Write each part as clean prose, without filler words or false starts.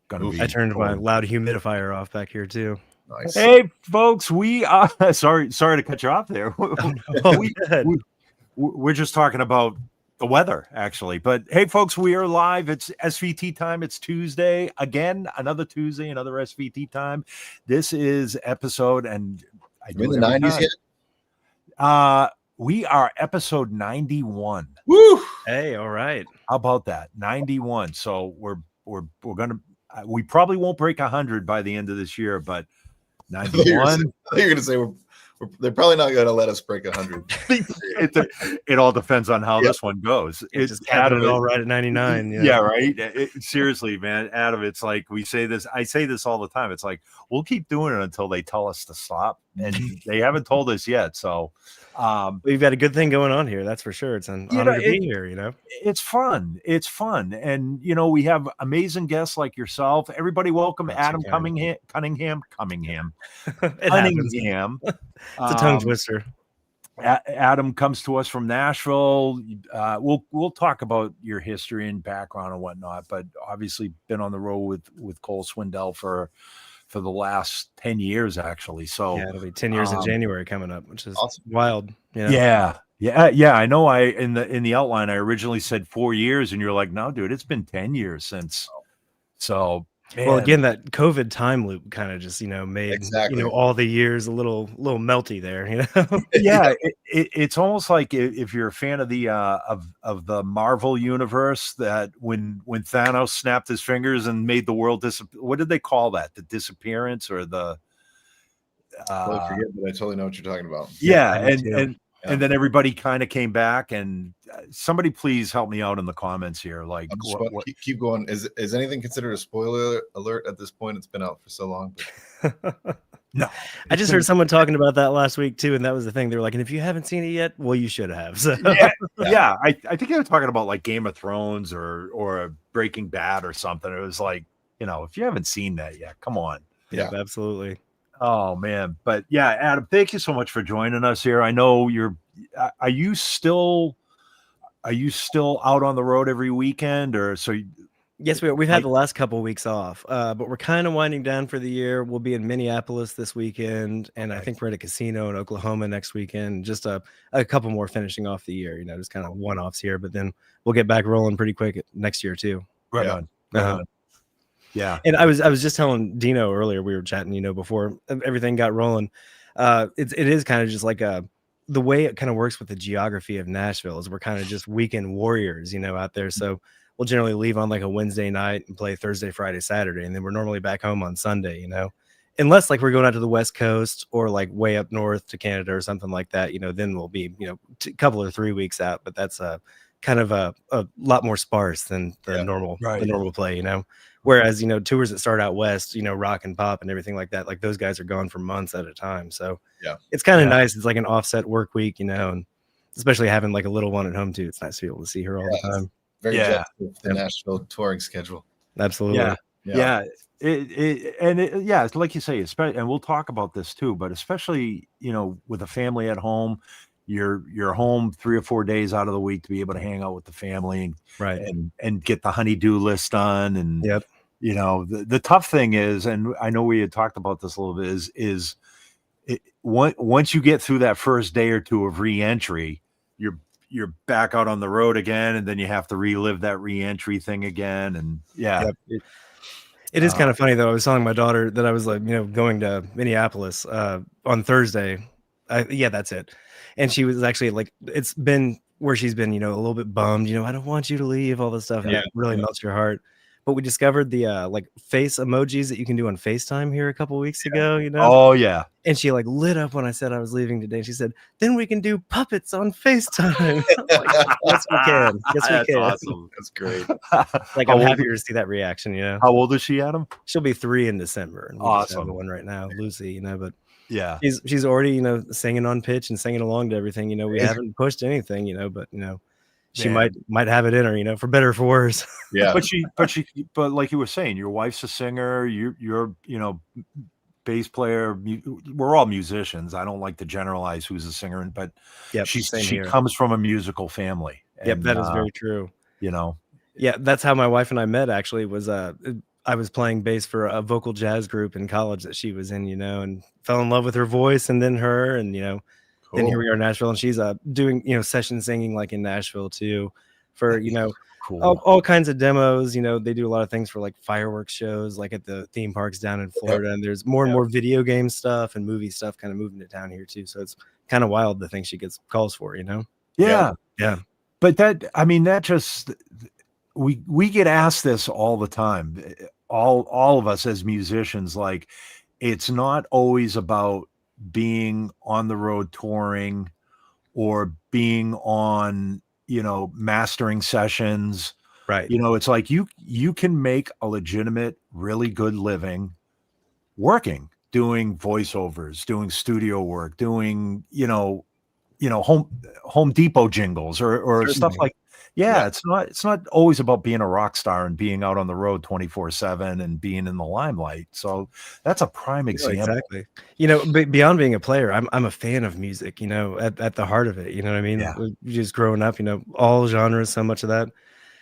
going to be. I turned my loud humidifier off back here too. Nice. Hey, folks, we sorry to cut you off there. We're just talking about the weather, actually. But hey, folks, we are live. It's SVT time. It's Tuesday again, another Tuesday, another SVT time. This is episode, and I do in the 90s yet. We are episode 91. Woo! Hey, all right. How about that? 91. So we're gonna. We probably won't break 100 by the end of this year, but 91. I thought you were gonna say they're probably not going to let us break 100. It all depends on how this one goes. It's just Adam all right at 99. Yeah, right. Seriously, man, Adam. It's like we say this. I say this all the time. It's like we'll keep doing it until they tell us to stop, and they haven't told us yet. So we've got a good thing going on here. That's for sure. It's an honor to be here. It's fun. It's fun, and we have amazing guests like yourself. Everybody, welcome Adam Cunningham. Cunningham. It's a tongue twister. Adam comes to us from Nashville. We'll talk about your history and background and whatnot, but obviously been on the road with Cole Swindell for the last 10 years, actually. So yeah, it'll be 10 years in January coming up, which is awesome. Wild. Yeah. I know. In the outline, I originally said 4 years, and you're like, no, dude, it's been 10 years since. So. Man. Well, again, that COVID time loop kind of just, made, all the years a little melty there, Yeah, it's almost like if you're a fan of the of the Marvel universe, that when Thanos snapped his fingers and made the world disappear, what did they call that? The disappearance or the? I forget, but I totally know what you're talking about. Yeah, and then everybody kind of came back, and somebody please help me out in the comments here. Like, keep going. Is anything considered a spoiler alert at this point? It's been out for so long. But... No, I just heard someone talking about that last week too, and that was the thing. They were like, "And if you haven't seen it yet, well, you should have." So. Yeah. I think they were talking about like Game of Thrones or Breaking Bad or something. It was like, if you haven't seen that yet, come on. Yeah, absolutely. Oh man, but yeah, Adam, thank you so much for joining us here. I know are you still out on the road every weekend, or so? Yes, we've had the last couple of weeks off, but we're kind of winding down for the year. We'll be in Minneapolis this weekend, and I think we're at a casino in Oklahoma next weekend. Just a couple more finishing off the year, just kind of one-offs here, but then we'll get back rolling pretty quick next year too. Right on. Yeah. And I was just telling Dino earlier, we were chatting, before everything got rolling. It is kind of just like the way it kind of works with the geography of Nashville is we're kind of just weekend warriors, out there. So we'll generally leave on like a Wednesday night and play Thursday, Friday, Saturday. And then we're normally back home on Sunday, unless like we're going out to the West Coast or like way up north to Canada or something like that, then we'll be, a couple or 3 weeks out, but that's kind of a lot more sparse than the normal play, Whereas, tours that start out west, rock and pop and everything like that, like those guys are gone for months at a time. So it's kind of nice. It's like an offset work week, and especially having like a little one at home too. It's nice to be able to see her all the time. Very jealous of the Nashville touring schedule. Absolutely. Yeah. It's like you say, especially, and we'll talk about this too, but especially, with a family at home, you're home 3 or 4 days out of the week to be able to hang out with the family and get the honey-do list done. And, the tough thing is, and I know we had talked about this a little bit, is once you get through that first day or two of re-entry, you're back out on the road again, and then you have to relive that re-entry thing again. And it is kind of funny though. I was telling my daughter that I was like, going to Minneapolis on Thursday. That's it. And she was actually like, it's been where she's been, a little bit bummed, I don't want you to leave, all this stuff. And it really melts your heart. But we discovered the like face emojis that you can do on FaceTime here a couple of weeks ago, Oh yeah. And she like lit up when I said I was leaving today. She said, then we can do puppets on FaceTime. Like, yes, we can. Yes, we That's can. awesome. That's great. Like, I'm happy to see that reaction, How old is she, Adam? She'll be 3 in December. And we just have awesome. one right now, Lucy, but yeah, she's already, singing on pitch and singing along to everything. We haven't pushed anything, but she might have it in her, for better or for worse. Yeah. but like you were saying, your wife's a singer, you're bass player. We're all musicians. I don't like to generalize who's a singer, but she comes from a musical family. Yep, that is very true. Yeah, that's how my wife and I met. Actually, was I I was playing bass for a vocal jazz group in college that she was in, and fell in love with her voice, and then her, and then here Cool. we are in Nashville, and she's doing session singing like in Nashville too, for Cool. all kinds of demos. They do a lot of things for like fireworks shows, like at the theme parks down in Florida, and there's more and more video game stuff and movie stuff kind of moving to town here too. So it's kind of wild the things she gets calls for. Yeah. Yeah. But that just we get asked this all the time. All of us as musicians, like, it's not always about being on the road touring or being on, mastering sessions. Right. It's like you can make a legitimate, really good living working, doing voiceovers, doing studio work, doing, Home Depot jingles or stuff Certainly. like. Yeah, it's not always about being a rock star and being out on the road 24/7 and being in the limelight. So that's a prime Yeah, example. exactly. Beyond being a player, I'm a fan of music, at the heart of it. You know what I mean? Yeah. Just growing up, all genres, so much of that.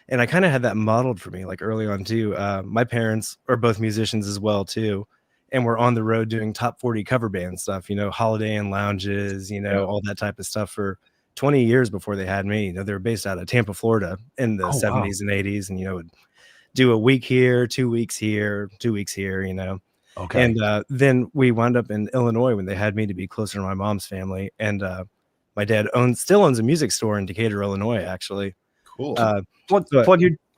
And I kind of had that modeled for me, like early on too. My parents are both musicians as well too, and we're on the road doing top 40 cover band stuff, Holiday Inn lounges, all that type of stuff for 20 years before they had me. They were based out of Tampa, Florida in the Oh, wow. 70s and 80s, and would do a week here, 2 weeks here, 2 weeks here, Okay. And then we wound up in Illinois when they had me to be closer to my mom's family. And my dad still owns a music store in Decatur, Illinois, actually. Cool.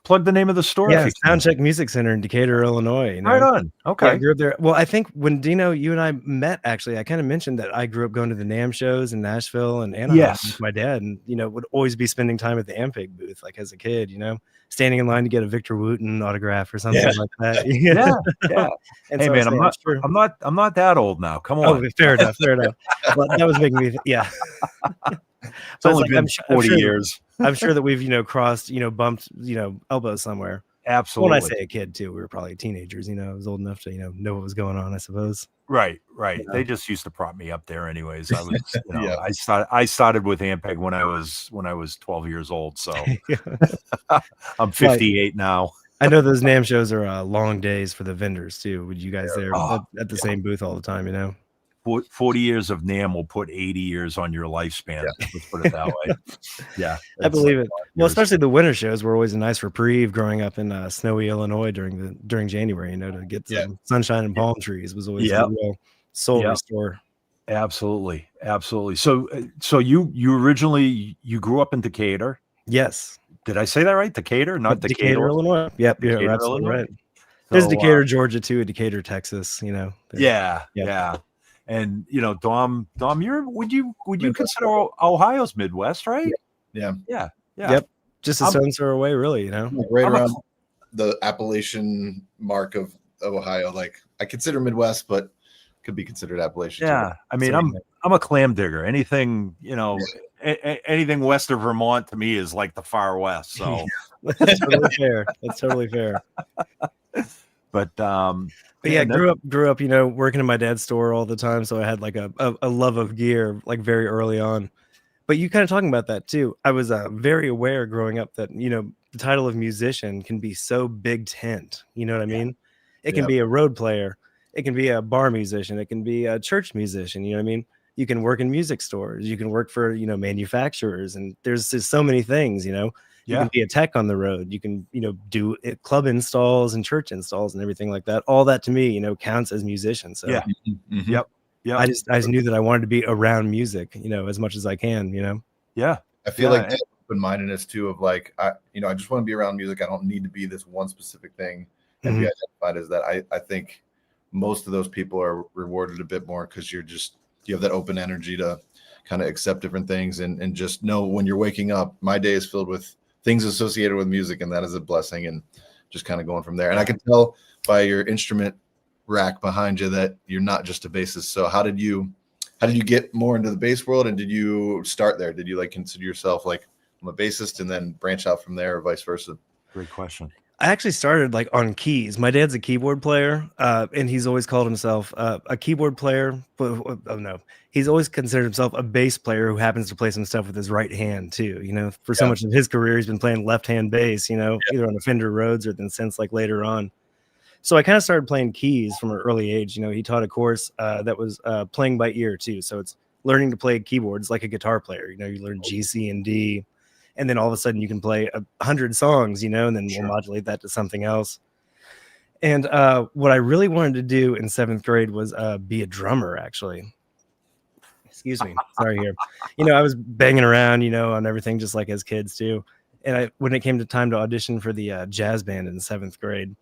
Plug the name of the store. Yeah, if you can. Soundcheck Music Center in Decatur, Illinois. Right on. Yeah, I Okay. grew up there. Well, I think when Dino, you and I met, actually, I kind of mentioned that I grew up going to the NAMM shows in Nashville and Anaheim Yes. with my dad, and would always be spending time at the Ampeg booth, like as a kid, standing in line to get a Victor Wooten autograph or something like that. Yeah. Yeah. And Hey so I man, say, sure. I'm not that old now. Come Oh, on. fair enough. Well, that was making me, yeah. It's only been 40 years. I'm sure that we've, crossed, bumped, elbows somewhere. Absolutely. When I say a kid too, we were probably teenagers. I was old enough to, know what was going on, I suppose. Right. Yeah. They just used to prop me up there anyways. I was, I started with Ampeg when I was 12 years old. So I'm 58 now. I know those NAMM shows are long days for the vendors too. Would you guys there at the same booth all the time, 40 years of NAMM will put 80 years on your lifespan. Let's put it that way. Yeah. I believe it. Well, especially the winter shows were always a nice reprieve growing up in snowy Illinois during January, to get some sunshine and palm trees was always a real soul restore. Absolutely. So you originally grew up in Decatur? Yes. Did I say that right? Decatur, not Decatur, Illinois. Yep, Decatur, you're absolutely Illinois? right. There's So, Decatur, Georgia too, Decatur, Texas, Yeah. And Dom, would you consider Ohio's Midwest, right? Yeah. Yep. Just a stone's throw away, really, Like right around the Appalachian mark of Ohio. Like, I consider Midwest, but could be considered Appalachian. Yeah. too. I mean, I'm a clam digger. Anything, anything west of Vermont to me is like the far west. So That's totally fair. but yeah, grew up, working in my dad's store all the time. So I had like a love of gear, like very early on. But you kind of talking about that too. I was very aware growing up that, the title of musician can be so big tent. You know what I mean? It can be a road player. It can be a bar musician. It can be a church musician. You know what I mean? You can work in music stores. You can work for, manufacturers. And there's just so many things, You can be a tech on the road. You can, do club installs and church installs and everything like that. All that to me, counts as musician. So Yep. I just knew that I wanted to be around music, as much as I can, Yeah. I feel like open-mindedness too of like, I just want to be around music. I don't need to be this one specific thing and be identified as that. I think most of those people are rewarded a bit more because you have that open energy to kind of accept different things and just know when you're waking up, my day is filled with things associated with music, and that is a blessing, and just kind of going from there. And I can tell by your instrument rack behind you that you're not just a bassist. So how did you get more into the bass world, and did you start there? Did you like consider yourself like, I'm a bassist, and then branch out from there, or vice versa? Great question. I actually started like on keys. My dad's a keyboard player, and he's always called himself a keyboard player. But he's always considered himself a bass player who happens to play some stuff with his right hand too. For so much of his career, he's been playing left-hand bass. Either on the Fender Rhodes or then since like later on. So I kind of started playing keys from an early age. You know, he taught a course that was playing by ear too. So it's learning to play keyboards like a guitar player. You know, you learn G, C, and D, and then all of a sudden you can play 100 songs. You know, and then we'll modulate that to something else. And what I really wanted to do in 7th grade was be a drummer, actually. Excuse me. Sorry here. You know, I was banging around, you know, on everything just like as kids too. And when it came to time to audition for the jazz band in 7th grade,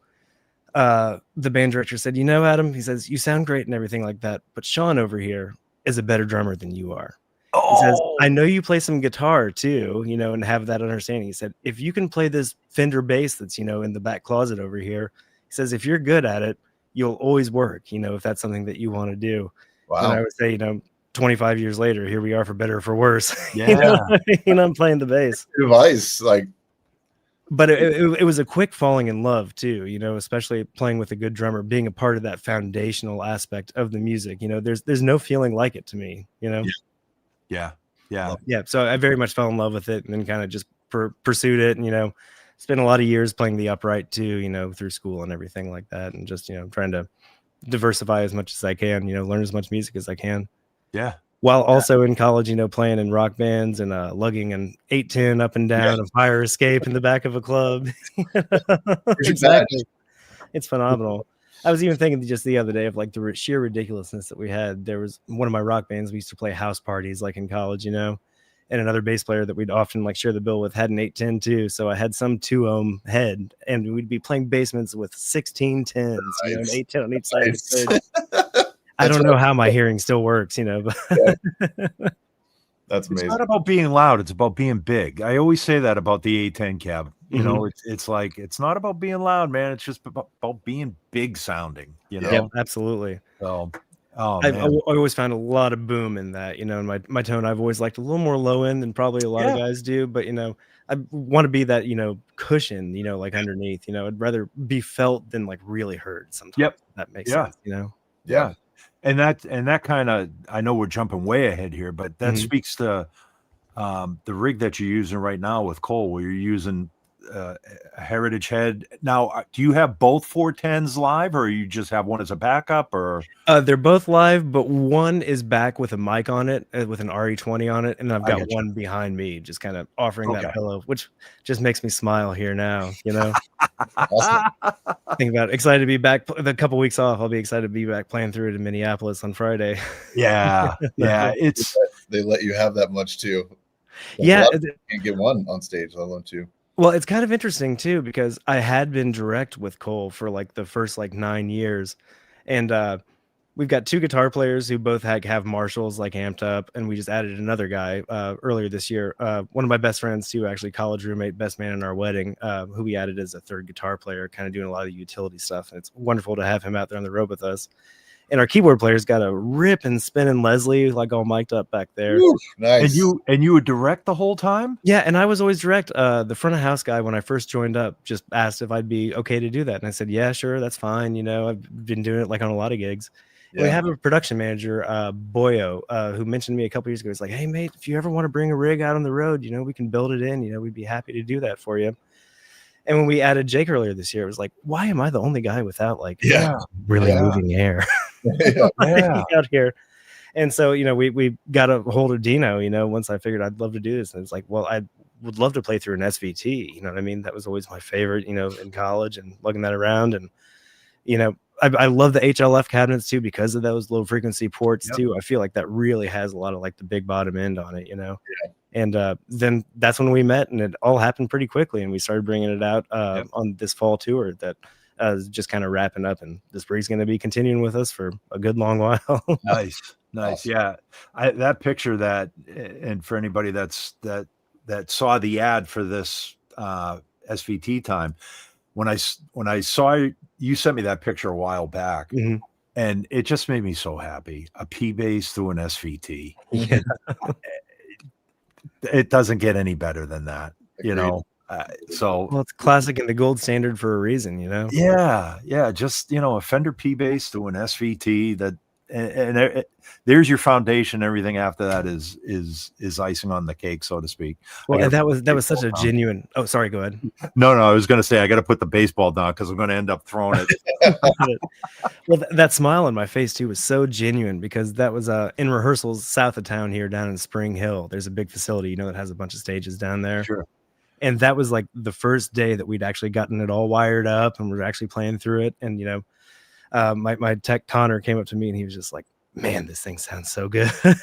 the band director said, you know, Adam, he says, you sound great and everything like that, but Sean over here is a better drummer than you are. He says, I know you play some guitar too, you know, and have that understanding. He said, if you can play this Fender bass that's, you know, in the back closet over here, he says, if you're good at it, you'll always work, you know, if that's something that you want to do. Wow. And I would say, you know, 25 years later, here we are for better or for worse. Yeah. You know, I'm playing the bass. Advice, like, but it was a quick falling in love too, you know, especially playing with a good drummer, being a part of that foundational aspect of the music. You know, there's no feeling like it to me, you know? Yeah. So I very much fell in love with it and then kind of just pursued it. And, you know, spent a lot of years playing the upright too, you know, through school and everything like that. And just, you know, trying to diversify as much as I can, you know, learn as much music as I can. Yeah. While also in college, you know, playing in rock bands and lugging an 810 up and down a fire escape in the back of a club. Exactly. It's phenomenal. I was even thinking just the other day of like the sheer ridiculousness that we had. There was one of my rock bands. We used to play house parties like in college, you know, and another bass player that we'd often like share the bill with had an 810 too. So I had some 2-ohm head and we'd be playing basements with 16 10s, you know, an 810 on each side of the stage. I don't know how my hearing still works, you know. But that's amazing. It's not about being loud. It's about being big. I always say that about the 810 cab. You know, it's like, it's not about being loud, man. It's just about being big sounding, you know? Yeah, absolutely. So, I always found a lot of boom in that, you know, in my tone. I've always liked a little more low end than probably a lot of guys do, but, you know, I want to be that, you know, cushion, you know, like underneath, you know, I'd rather be felt than like really heard sometimes. Yep. That makes sense, you know? Yeah. And that kind of, I know we're jumping way ahead here, but that speaks to the rig that you're using right now with Cole, where you're using a Heritage head. Now, do you have both 410s live, or you just have one as a backup? Or they're both live, but one is back with a mic on it, with an RE20 on it, and I've got one behind me, just kind of offering that pillow, which just makes me smile here now. You know, think about it. Excited to be back. The couple weeks off, I'll be excited to be back playing through it in Minneapolis on Friday. Yeah, it's they let you have that much too. Yeah, can't get one on stage, let alone two. Well, it's kind of interesting too, because I had been direct with Cole for like the first like 9 years, and we've got 2 guitar players who both have Marshalls like amped up, and we just added another guy earlier this year. One of my best friends too, actually college roommate, best man in our wedding, who we added as a 3rd guitar player, kind of doing a lot of utility stuff, and it's wonderful to have him out there on the road with us. And our keyboard player's got a rip and spinning Leslie, like all mic'd up back there. Ooh, nice. And you would direct the whole time? Yeah, and I was always direct. The front of house guy, when I first joined up, just asked if I'd be okay to do that, and I said, yeah, sure, that's fine. You know, I've been doing it like on a lot of gigs. Yeah. We have a production manager, Boyo, who mentioned to me a couple years ago. He's like, hey, mate, if you ever want to bring a rig out on the road, you know, we can build it in. You know, we'd be happy to do that for you. And when we added Jake earlier this year, it was like, why am I the only guy without like really moving hair out here? And so, you know, we got a hold of Dino, you know, once I figured I'd love to do this. And it's like, well, I would love to play through an SVT. You know what I mean? That was always my favorite, you know, in college and lugging that around. And, you know, I love the HLF cabinets too, because of those low frequency ports too. I feel like that really has a lot of like the big bottom end on it, you know? And then that's when we met, and it all happened pretty quickly. And we started bringing it out on this fall tour that is just kind of wrapping up. And this rig's going to be continuing with us for a good long while. Nice. Awesome. Yeah. That picture and for anybody that saw the ad for this SVT time, when I saw you sent me that picture a while back, and it just made me so happy. A P bass through an SVT. Yeah. It doesn't get any better than that, you know. Well, it's classic and the gold standard for a reason, you know. Yeah. Just, you know, a Fender P bass through an SVT that there's your foundation. Everything after that is icing on the cake, so to speak. Well, and that was such a genuine. Oh, sorry. Go ahead. No, I was going to say I got to put the baseball down because I'm going to end up throwing it. Well, that smile on my face too was so genuine because that was in rehearsals south of town here down in Spring Hill. There's a big facility, that has a bunch of stages down there. Sure. And that was like the first day that we'd actually gotten it all wired up and we're actually playing through it. And my tech Connor came up to me and he was just like, "Man, this thing sounds so good." And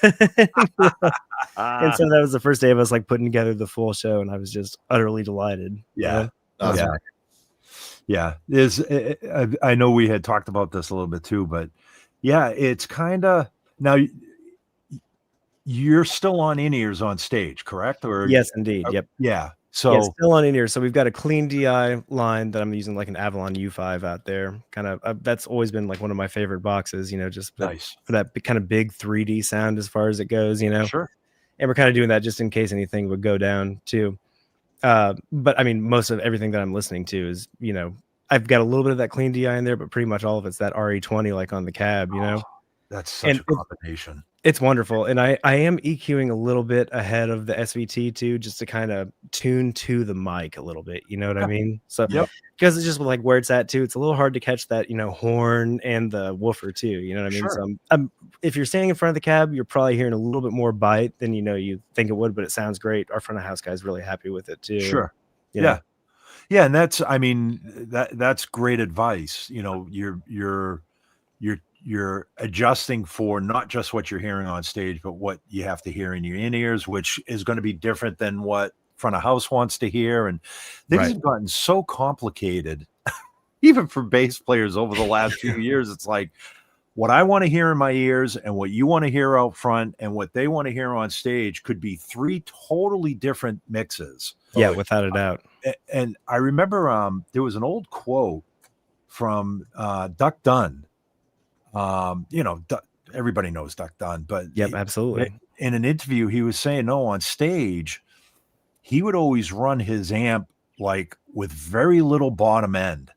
so that was the first day of us like putting together the full show, and I was just utterly delighted. Yeah. Yeah. I know we had talked about this a little bit too, but yeah, it's kind of now you're still on in-ears on stage, correct? Or yes, indeed. Yep. Yeah. So still on in-ear. So we've got a clean DI line that I'm using, like an Avalon U5 out there. Kind of that's always been like one of my favorite boxes. Just nice for that kind of big 3D sound as far as it goes. Sure. And we're kind of doing that just in case anything would go down too. But I mean, most of everything that I'm listening to is, I've got a little bit of that clean DI in there, but pretty much all of it's that RE20 like on the cab. That's such a combination. It's wonderful. And I am EQing a little bit ahead of the SVT too, just to kind of tune to the mic a little bit. You know what I mean? So because it's just like where it's at too, it's a little hard to catch that, horn and the woofer too. You know what I mean? Sure. So if you're standing in front of the cab, you're probably hearing a little bit more bite than, you think it would, but it sounds great. Our front of house guy's really happy with it too. Sure. Yeah. And that's great advice. You're adjusting for not just what you're hearing on stage, but what you have to hear in your in-ears, which is going to be different than what front of house wants to hear. And things have gotten so complicated, even for bass players over the last few years. It's like what I want to hear in my ears and what you want to hear out front and what they want to hear on stage could be three totally different mixes. Yeah, without a doubt. And I remember there was an old quote from Duck Dunn. Everybody knows Duck Dunn, but absolutely. In an interview, he was saying, no, on stage, he would always run his amp like with very little bottom end.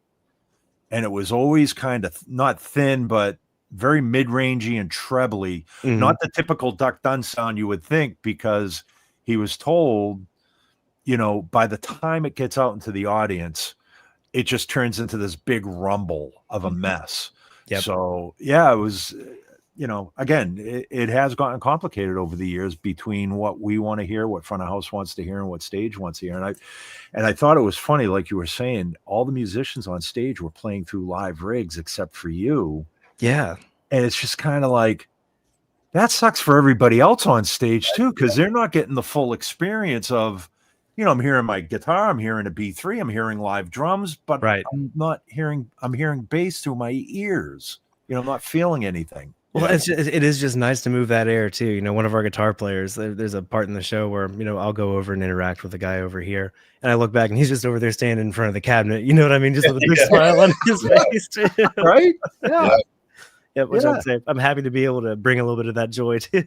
And it was always kind of not thin, but very mid-rangey and trebly, not the typical Duck Dunn sound you would think, because he was told, by the time it gets out into the audience, it just turns into this big rumble of a mess. Yep. So yeah, it was, again, it has gotten complicated over the years between what we want to hear, what front of house wants to hear, and what stage wants to hear. And I thought it was funny, like you were saying, all the musicians on stage were playing through live rigs except for you. Yeah. And it's just kind of like, that sucks for everybody else on stage too, because they're not getting the full experience of, I'm hearing my guitar, I'm hearing a B3, I'm hearing live drums, but I'm hearing bass through my ears. I'm not feeling anything. Well, it is just nice to move that air too. One of our guitar players, there's a part in the show where, I'll go over and interact with the guy over here, and I look back and he's just over there standing in front of the cabinet. You know what I mean? Just with a big smile on his face too. Right? Yeah. Yeah, which I'd say I'm happy to be able to bring a little bit of that joy too.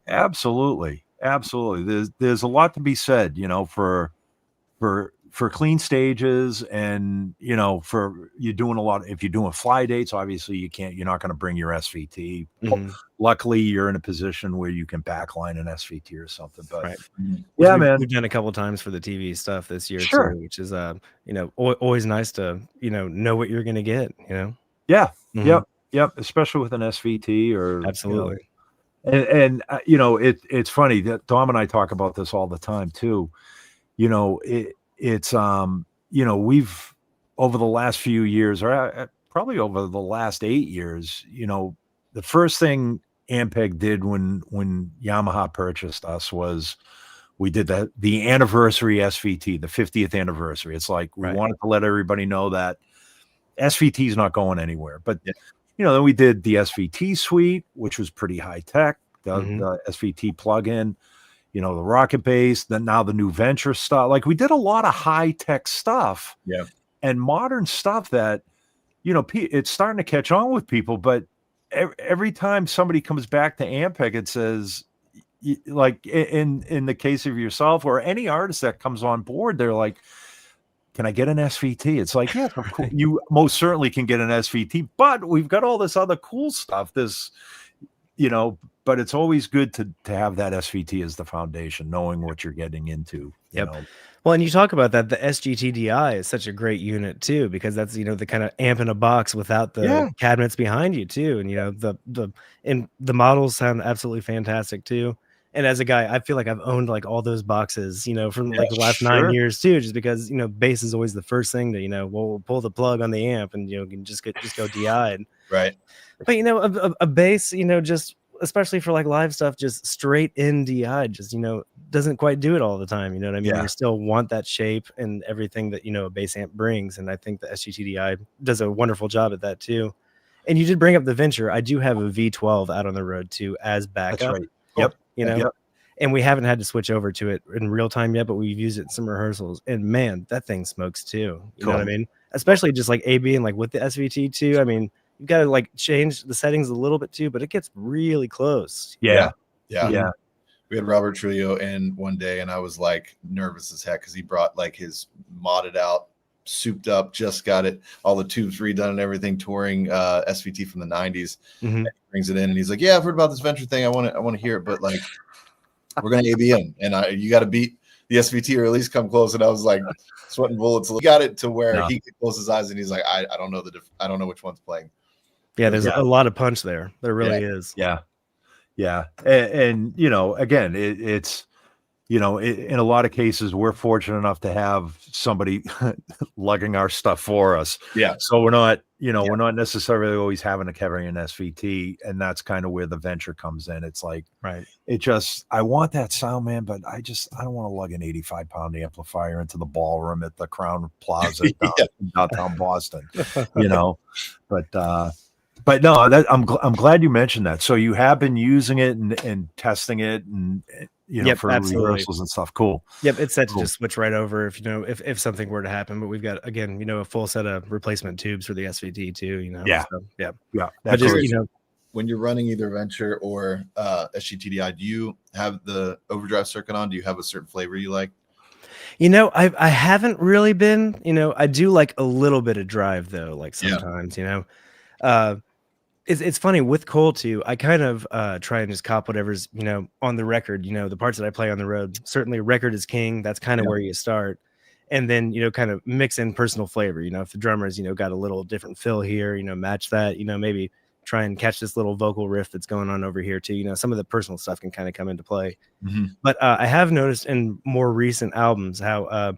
Absolutely. There's a lot to be said, for clean stages, and for you doing a lot. If you're doing fly dates, obviously you're not going to bring your SVT. Luckily, you're in a position where you can backline an SVT or something. But man, we've done a couple times for the TV stuff this year too, which is always nice to know what you're going to get. Yep. Especially with an SVT or absolutely. It's funny that Dom and I talk about this all the time too. We've over the last few years, or probably over the last 8 years, the first thing Ampeg did when Yamaha purchased us was we did the anniversary SVT, the 50th anniversary. It's like we wanted to let everybody know that SVT is not going anywhere. But then we did the SVT suite, which was pretty high tech, the SVT plugin, the Rocket Bass, then now the new Venture stuff. Like we did a lot of high tech stuff and modern stuff that, it's starting to catch on with people. But every time somebody comes back to Ampeg, it says, like in the case of yourself or any artist that comes on board, they're like, can I get an SVT? It's like, yes, of course, you most certainly can get an SVT, but we've got all this other cool stuff. This, but it's always good to have that SVT as the foundation, knowing what you're getting into. Yep. Well, and you talk about that, the SGTDI is such a great unit too, because that's, the kind of amp in a box without the cabinets behind you too. And, the models sound absolutely fantastic too. And as a guy, I feel like I've owned like all those boxes, from like the last 9 years too, just because, bass is always the first thing that, we'll pull the plug on the amp and, can just go DI. Right. But, a bass, just, especially for like live stuff, just straight in DI, just, doesn't quite do it all the time. You know what I mean? Yeah. You still want that shape and everything that, a bass amp brings. And I think the SGTDI does a wonderful job at that too. And you did bring up the Venture. I do have a V12 out on the road too, as backup. That's right. Yep. Yep. And we haven't had to switch over to it in real time yet, but we've used it in some rehearsals. And man, that thing smokes too. You know what I mean? Especially just like AB and like with the SVT too. I mean, you've got to like change the settings a little bit too, but it gets really close. Yeah. We had Robert Trujillo in one day, and I was like nervous as heck because he brought like his modded out, souped up, just got it, all the tubes redone and everything, touring SVT from the 90s. Mm-hmm. And he brings it in, and he's like, "Yeah, I've heard about this Venture thing. I want to hear it, but like, we're gonna AB in, and you got to beat the SVT or at least come close." And I was like, sweating bullets. He got it to where he could close his eyes, and he's like, "I don't know I don't know which one's playing." Yeah, there's a lot of punch there. There really is. Yeah. And again, it's, in a lot of cases, we're fortunate enough to have somebody lugging our stuff for us. Yeah. So we're not, we're not necessarily always having to carry an SVT. And that's kind of where the Venture comes in. It's like, right. I want that sound, man, but I don't want to lug an 85-pound amplifier into the ballroom at the Crown Plaza in downtown Boston, But no, I'm glad you mentioned that. So you have been using it and testing it and for absolutely. rehearsals and stuff. Cool. Yep, it's set to just switch right over if something were to happen. But we've got again, a full set of replacement tubes for the SVT too. Yeah. So, yeah. But just when you're running either Venture or SGTDI, do you have the overdrive circuit on? Do you have a certain flavor you like? I haven't really been. I do like a little bit of drive though. Like sometimes, It's funny with Cole too. I kind of try and just cop whatever's on the record. The parts that I play on the road. Certainly, record is king. That's kind of where you start, and then kind of mix in personal flavor. If the drummers got a little different fill here, match that. Maybe try and catch this little vocal riff that's going on over here too. Some of the personal stuff can kind of come into play. Mm-hmm. But I have noticed in more recent albums how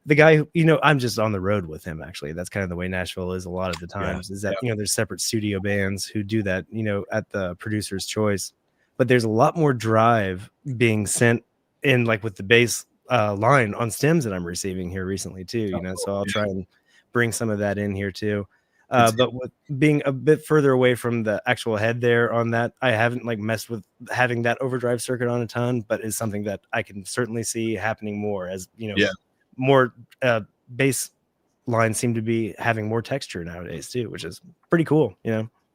the guy who, I'm just on the road with him, actually. That's kind of the way Nashville is a lot of the times, is that, there's separate studio bands who do that, at the producer's choice. But there's a lot more drive being sent in, like with the bass line on stems that I'm receiving here recently, too, so I'll try and bring some of that in here, too. But with being a bit further away from the actual head there on that, I haven't like messed with having that overdrive circuit on a ton, but is something that I can certainly see happening more as, more bass lines seem to be having more texture nowadays too, which is pretty cool.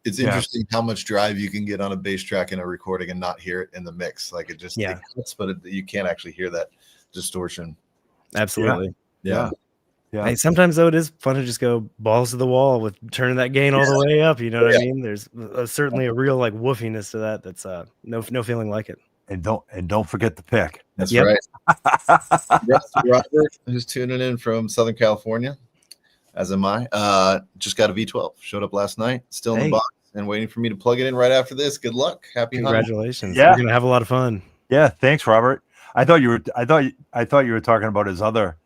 It's interesting how much drive you can get on a bass track in a recording and not hear it in the mix. Like it just, it cuts, but you can't actually hear that distortion. Absolutely. Yeah. Hey, sometimes though it is fun to just go balls to the wall with turning that gain all the way up. You know what I mean? There's certainly a real like woofiness to that. That's no feeling like it. And don't forget the pick. That's right. Robert, who's tuning in from Southern California, as am I. Just got a V12. Showed up last night. Still in the box and waiting for me to plug it in right after this. Good luck. Happy congratulations. Yeah, we're gonna have a lot of fun. Yeah, thanks, Robert. I thought you were talking about his other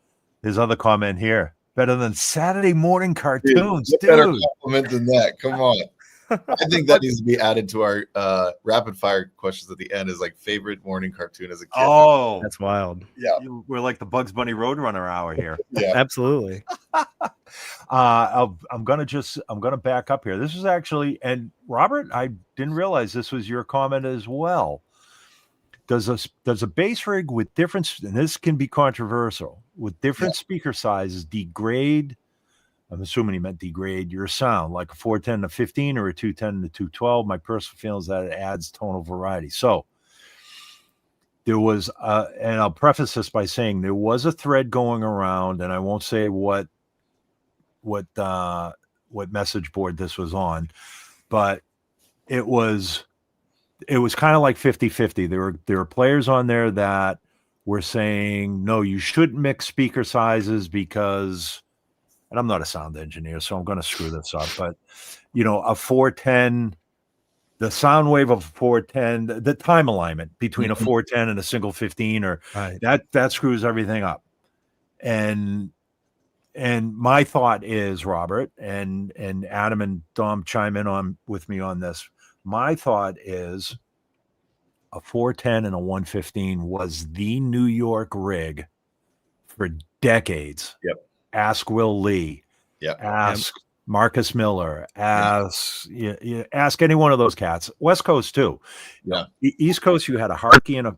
comment here. Better than Saturday morning cartoons, dude. Better compliment than that. Come on. I think that needs to be added to our rapid fire questions at the end. Is like favorite morning cartoon as a kid. Oh, that's wild. Yeah, we're like the Bugs Bunny Roadrunner hour here. Yeah, absolutely. I'm gonna back up here. This is actually, and Robert, I didn't realize this was your comment as well. Does a bass rig with different, and this can be controversial, with different speaker sizes degrade? I'm assuming he meant degrade your sound, like a 410 to 15 or a 210 to 212. My personal feeling is that it adds tonal variety. So there was, and I'll preface this by saying there was a thread going around, and I won't say what message board this was on, but it was kind of like 50-50. There were players on there that were saying, no, you shouldn't mix speaker sizes because, and I'm not a sound engineer, so I'm going to screw this up, but a 410, the sound wave of a 410, the time alignment between a 410 and a single 15, or Right. that screws everything up. And my thought is, Robert, and Adam and Dom chime in with me on this. My thought is a 410 and a 115 was the New York rig for decades. Yep. Ask Will Lee. Yep. Ask Marcus Miller. Ask any one of those cats. West Coast too. Yeah. East Coast, you had a Harkey and a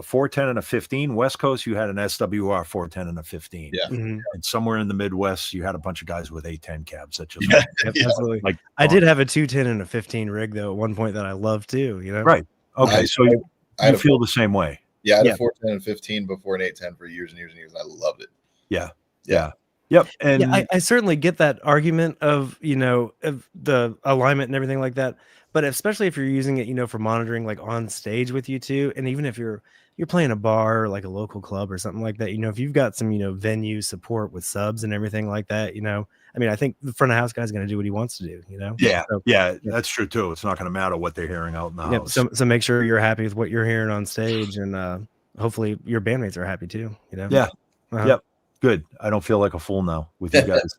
410 and a 15. West Coast, you had an SWR 410 and a 15. Yeah. Mhm. And somewhere in the Midwest, you had a bunch of guys with 810 cabs that just Yep, absolutely. like I did have a 210 and a 15 rig though at one point that I loved too. right. Okay, so you feel the same way. Yeah, I had Yeah. a 410 and 15 before an 810 for years and years and years, and I loved it. Yeah. Yeah. Yep. And Yeah, I certainly get that argument of of the alignment and everything like that, but especially if you're using it for monitoring like on stage with you too, and even if you're playing a bar or like a local club or something like that, if you've got some venue support with subs and everything like that, I mean, I think the front of house guy's going to do what he wants to do, yeah, So, yeah, that's true too. It's not going to matter what they're hearing out in the house. so make sure you're happy with what you're hearing on stage, and hopefully your bandmates are happy too. Yeah. Uh-huh. Yep. Good. I don't feel like a fool now with you guys.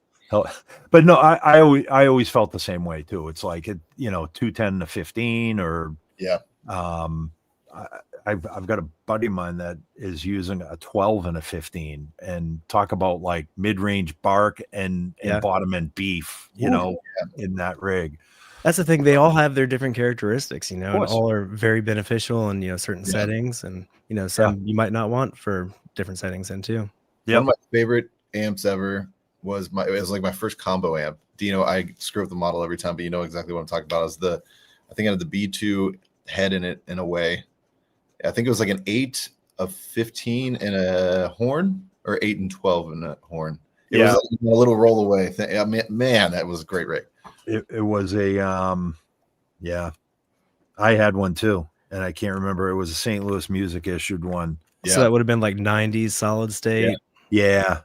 But no, I always felt the same way too. It's like 210 to 15, or I've got a buddy of mine that is using a 12 and a 15, and talk about like mid-range bark and bottom end beef, in that rig. That's the thing. They all have their different characteristics, and all are very beneficial in certain settings, and some you might not want for different settings in too. One of my favorite amps ever was it was like my first combo amp. Dino, I screw up the model every time, but you know exactly what I'm talking about. I think it had the B2 head in it in a way. I think it was like an 8 of 15 in a horn, or 8 and 12 in a horn. It was like a little roll away thing. I mean, man, that was a great rig. It was a I had one too, and I can't remember. It was a St. Louis Music issued one. Yeah. So that would have been like 90s solid state. Yeah.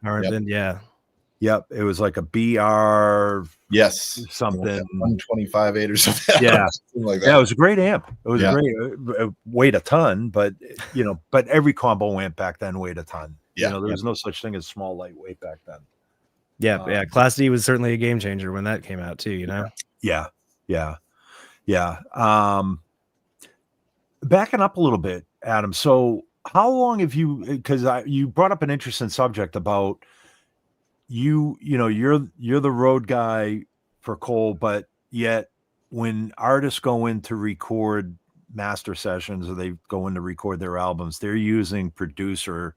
Yep. It was like a BR. Yes. Something. 125.8 or something. Yeah. Something like that. Yeah. It was a great amp. It was great. It weighed a ton, but but every combo amp back then weighed a ton. Yeah. There was no such thing as small lightweight back then. Yeah. Class D was certainly a game changer when that came out too, Yeah. Backing up a little bit, Adam. So how long have you, because you brought up an interesting subject about you're the road guy for Cole, but yet when artists go in to record master sessions, or they go in to record their albums, they're using producer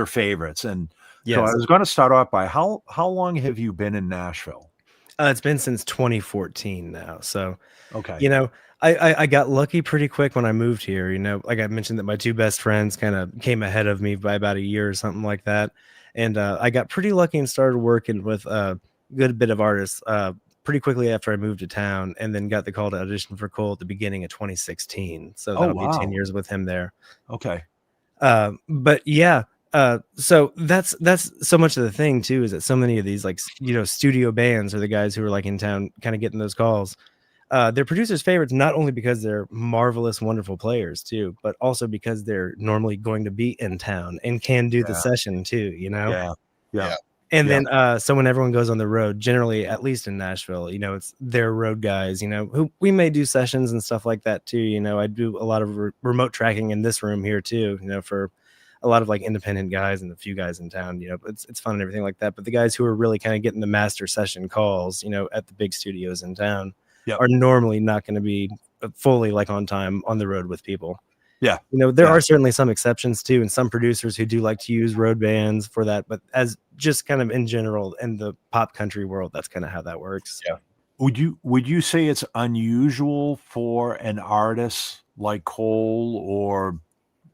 favorites. And so I was going to start off by how long have you been in Nashville? It's been since 2014 now. So, okay. I got lucky pretty quick when I moved here. Like I mentioned that my two best friends kind of came ahead of me by about a year or something like that. And I got pretty lucky and started working with a good bit of artists pretty quickly after I moved to town, and then got the call to audition for Cole at the beginning of 2016. So that'll be 10 years with him there. Okay. But yeah. So that's so much of the thing too, is that so many of these like studio bands are the guys who are like in town kind of getting those calls. They're producers' favorites, not only because they're marvelous, wonderful players too, but also because they're normally going to be in town and can do the session too, Yeah. And then so when everyone goes on the road, generally, at least in Nashville, it's their road guys, who we may do sessions and stuff like that too. I do a lot of remote tracking in this room here too, for a lot of like independent guys and a few guys in town. It's fun and everything like that. But the guys who are really kind of getting the master session calls, at the big studios in town, are normally not going to be fully like on time on the road with people. Yeah. There are certainly some exceptions too, and some producers who do like to use road bands for that. But as just kind of in general in the pop country world, that's kind of how that works. Yeah. Would you say it's unusual for an artist like Cole or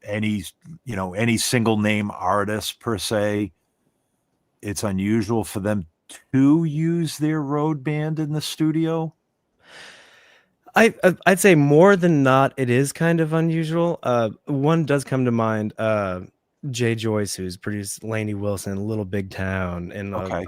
any single name artist per se, it's unusual for them to use their road band in the studio. I'd say more than not, it is kind of unusual. One does come to mind, Jay Joyce, who's produced Lainey Wilson, Little Big Town, and Okay.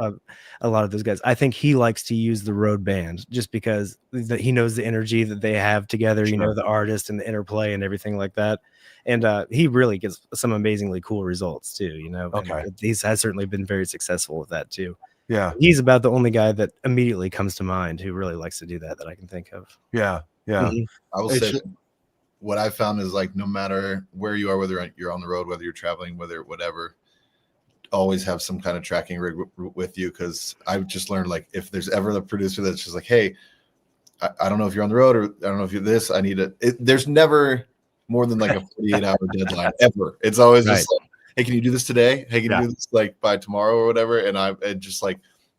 a lot of those guys. I think he likes to use the road band just because he knows the energy that they have together, Sure. the artist and the interplay and everything like that. And he really gets some amazingly cool results too, Okay. And he has certainly been very successful with that too. Yeah. He's about the only guy that immediately comes to mind who really likes to do that I can think of. Yeah. Mhm. I will It's say what I found is like no matter where you are, whether you're on the road, whether you're traveling, whether whatever, always have some kind of tracking rig with you, because I've just learned like if there's ever the producer that's just like, hey, I don't know if you're on the road or I don't know if you're this, I need it. There's never more than like a 48-hour deadline ever. It's always Right. just like, hey, can you do this today? Hey, can you do this like by tomorrow or whatever? And just like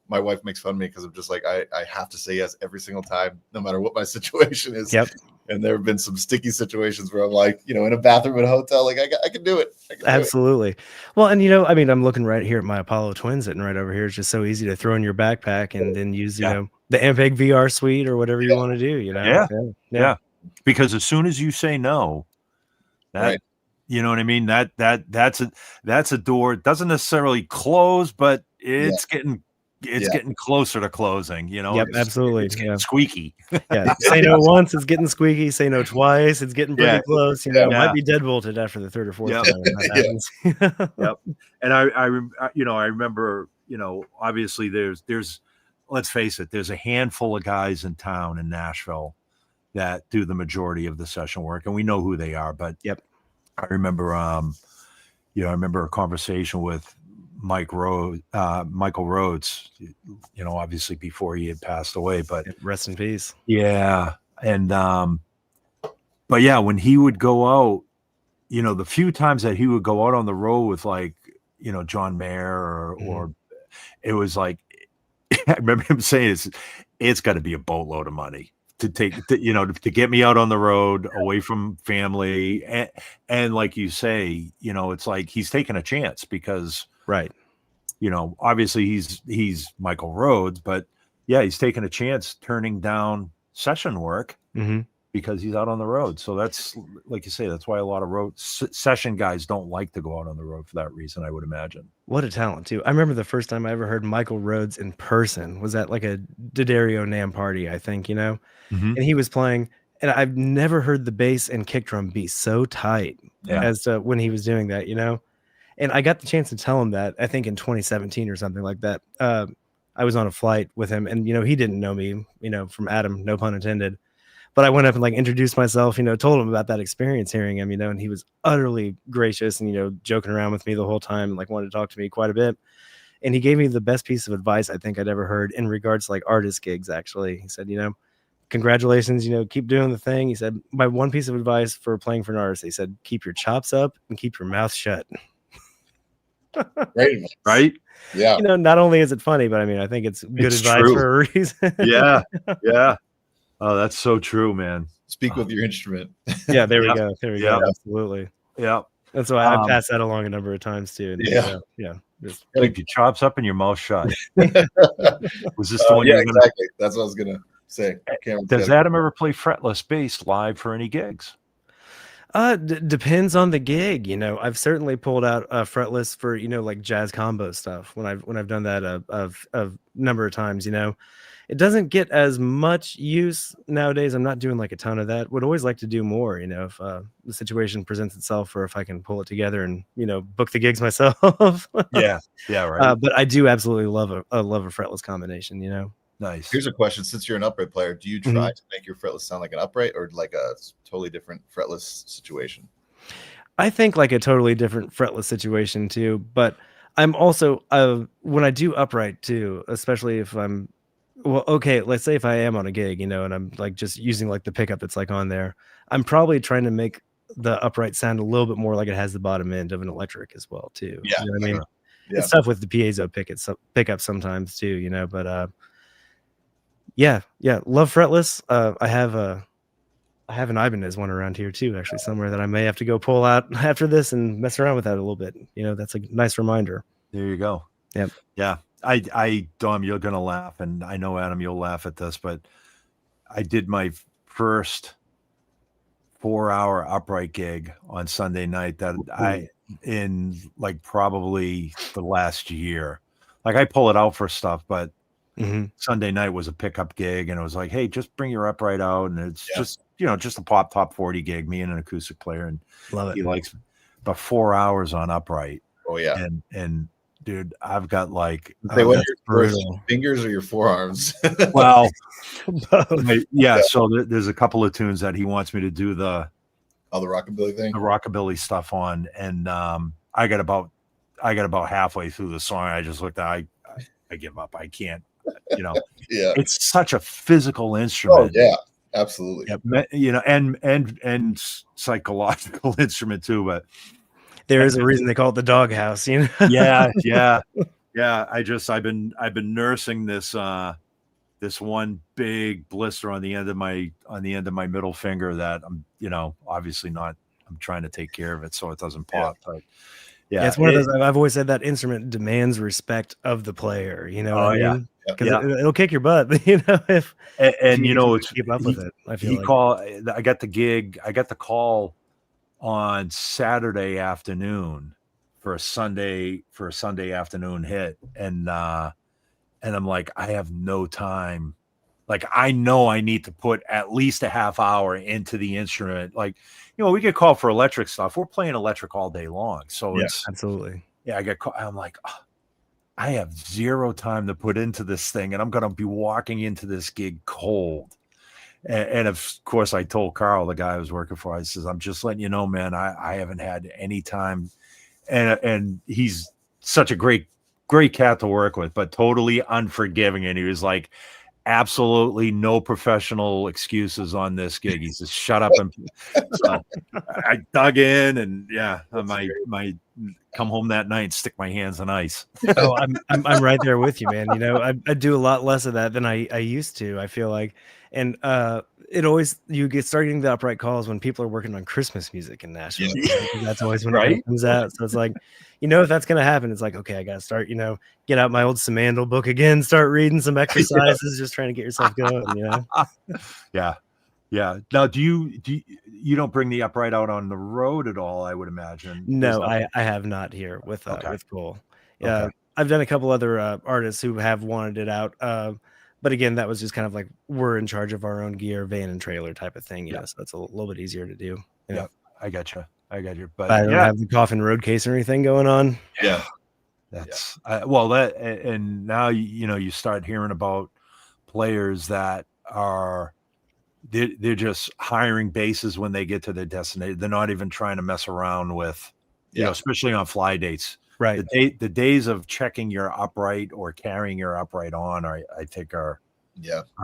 my wife makes fun of me because I'm just like I have to say yes every single time, no matter what my situation is. Yep. And there have been some sticky situations where I'm like, in a bathroom at a hotel, like I can do it. Absolutely. Well, and I'm looking right here at my Apollo Twin sitting right over here. It's just so easy to throw in your backpack and then use, the Ampeg VR suite or whatever you want to do, Yeah. Because as soon as you say no, that Right. you know what I mean? That's a door. It doesn't necessarily close, but it's getting closer to closing, Yep, absolutely. It's getting squeaky. Yeah. Say no once, it's getting squeaky. Say no twice, it's getting pretty close. It might be deadbolted after the third or fourth time that happens. Yep. And I remember, obviously there's let's face it, there's a handful of guys in town in Nashville that do the majority of the session work, and we know who they are. But I remember, I remember a conversation with Michael Rhodes, obviously before he had passed away, but rest in peace. Yeah. And, but yeah, when he would go out, the few times that he would go out on the road with like, John Mayer or it was like, I remember him saying it's got to be a boatload of money to get me out on the road away from family. And like you say, it's like he's taking a chance because obviously he's Michael Rhodes, but he's taking a chance turning down session work because he's out on the road. So that's, like you say, that's why a lot of session guys don't like to go out on the road for that reason, I would imagine. What a talent too. I remember the first time I ever heard Michael Rhodes in person was at like a D'Addario NAMM party, I think, and he was playing, and I've never heard the bass and kick drum be so tight as to when he was doing that, and I got the chance to tell him that, I think in 2017 or something like that. I was on a flight with him, and he didn't know me, from Adam, no pun intended. But I went up and like introduced myself, told him about that experience hearing him, and he was utterly gracious and joking around with me the whole time, like wanted to talk to me quite a bit. And he gave me the best piece of advice I think I'd ever heard in regards to like artist gigs. Actually, he said, congratulations, keep doing the thing. He said, my one piece of advice for playing for an artist, he said, keep your chops up and keep your mouth shut. Right? Yeah. Not only is it funny, but I think it's good advice for a reason. Yeah. Oh, that's so true, man. Speak with your instrument. Yeah, there we go. There we go. Absolutely. Yeah. That's why I passed that along a number of times too. And just keep your chops up and your mouth shut. Was this the one? Exactly. That's what I was gonna say. Does Adam ever play fretless bass live for any gigs? Depends on the gig. I've certainly pulled out fretless for like jazz combo stuff when I've done that a number of times. It doesn't get as much use nowadays. I'm not doing like a ton of that. Would always like to do more, if the situation presents itself, or if I can pull it together and book the gigs myself. Yeah, right. But I do absolutely love a fretless combination. Nice. Here's a question: since you're an upright player, do you try to make your fretless sound like an upright or like a totally different fretless situation? I think like a totally different fretless situation too. But I'm also when I do upright too, especially if I'm let's say if I am on a gig, and I'm like just using like the pickup that's like on there, I'm probably trying to make the upright sound a little bit more like it has the bottom end of an electric as well too. Yeah, what I mean? It's tough with the piezo pickup sometimes too, but love fretless. I I have an Ibanez one around here too, actually, somewhere that I may have to go pull out after this and mess around with that a little bit. That's a nice reminder. There you go. Yep. Yeah. Dom, you're going to laugh. And I know, Adam, you'll laugh at this, but I did my first 4-hour upright gig on Sunday night in like probably the last year. Like I pull it out for stuff, but Sunday night was a pickup gig, and it was like, hey, just bring your upright out, and it's just a pop top 40 gig, me and an acoustic player, and love it. he likes, but 4 hours on upright. Oh yeah, and dude, I've got like your fingers or your forearms. Well, yeah. So there's a couple of tunes that he wants me to do the rockabilly thing, the rockabilly stuff on, and I got about halfway through the song. I just looked at, I give up. I can't. Yeah, it's such a physical instrument. Oh yeah, absolutely. And psychological instrument too. But there is a reason they call it the doghouse. Yeah. I've been nursing this one big blister on the end of my middle finger that I'm obviously not. I'm trying to take care of it so it doesn't pop. Yeah. But yeah, it's one of those. I've always said that instrument demands respect of the player. You know what I mean? Because it'll kick your butt. If it's keep up with it. I feel I got the call on Saturday afternoon for a Sunday afternoon hit, and I'm like, I have no time. Like, I know I need to put at least a half hour into the instrument. Like, we get called for electric stuff. We're playing electric all day long. So it's absolutely. Yeah, I get called. I'm like, I have zero time to put into this thing, and I'm going to be walking into this gig cold. And of course, I told Carl, the guy I was working for, I says, I'm just letting you know, man, I haven't had any time. And he's such a great cat to work with, but totally unforgiving. And he was like, absolutely no professional excuses on this gig. He says, shut up. And so I dug in, and my come home that night and stick my hands on ice. Oh, I'm right there with you, man. I do a lot less of that than I used to. I feel like, and you get starting the upright calls when people are working on Christmas music in Nashville. Yeah. That's always when it comes out. So it's like, if that's gonna happen, it's like, okay, I gotta start. Get out my old Samandal book again, start reading some exercises, just trying to get yourself going. Yeah. Now, do you don't bring the upright out on the road at all? I would imagine. No, I have not here with Cole. Yeah, okay. I've done a couple other artists who have wanted it out. But again, that was just kind of like, we're in charge of our own gear, van and trailer type of thing. So that's a little bit easier to do. Yeah, I got you. But I don't have the coffin road case or anything going on. Yeah, that's that, and now you start hearing about players that are they're just hiring bases when they get to their destination. They're not even trying to mess around with, especially on fly dates. Right. The days of checking your upright or carrying your upright on, I think are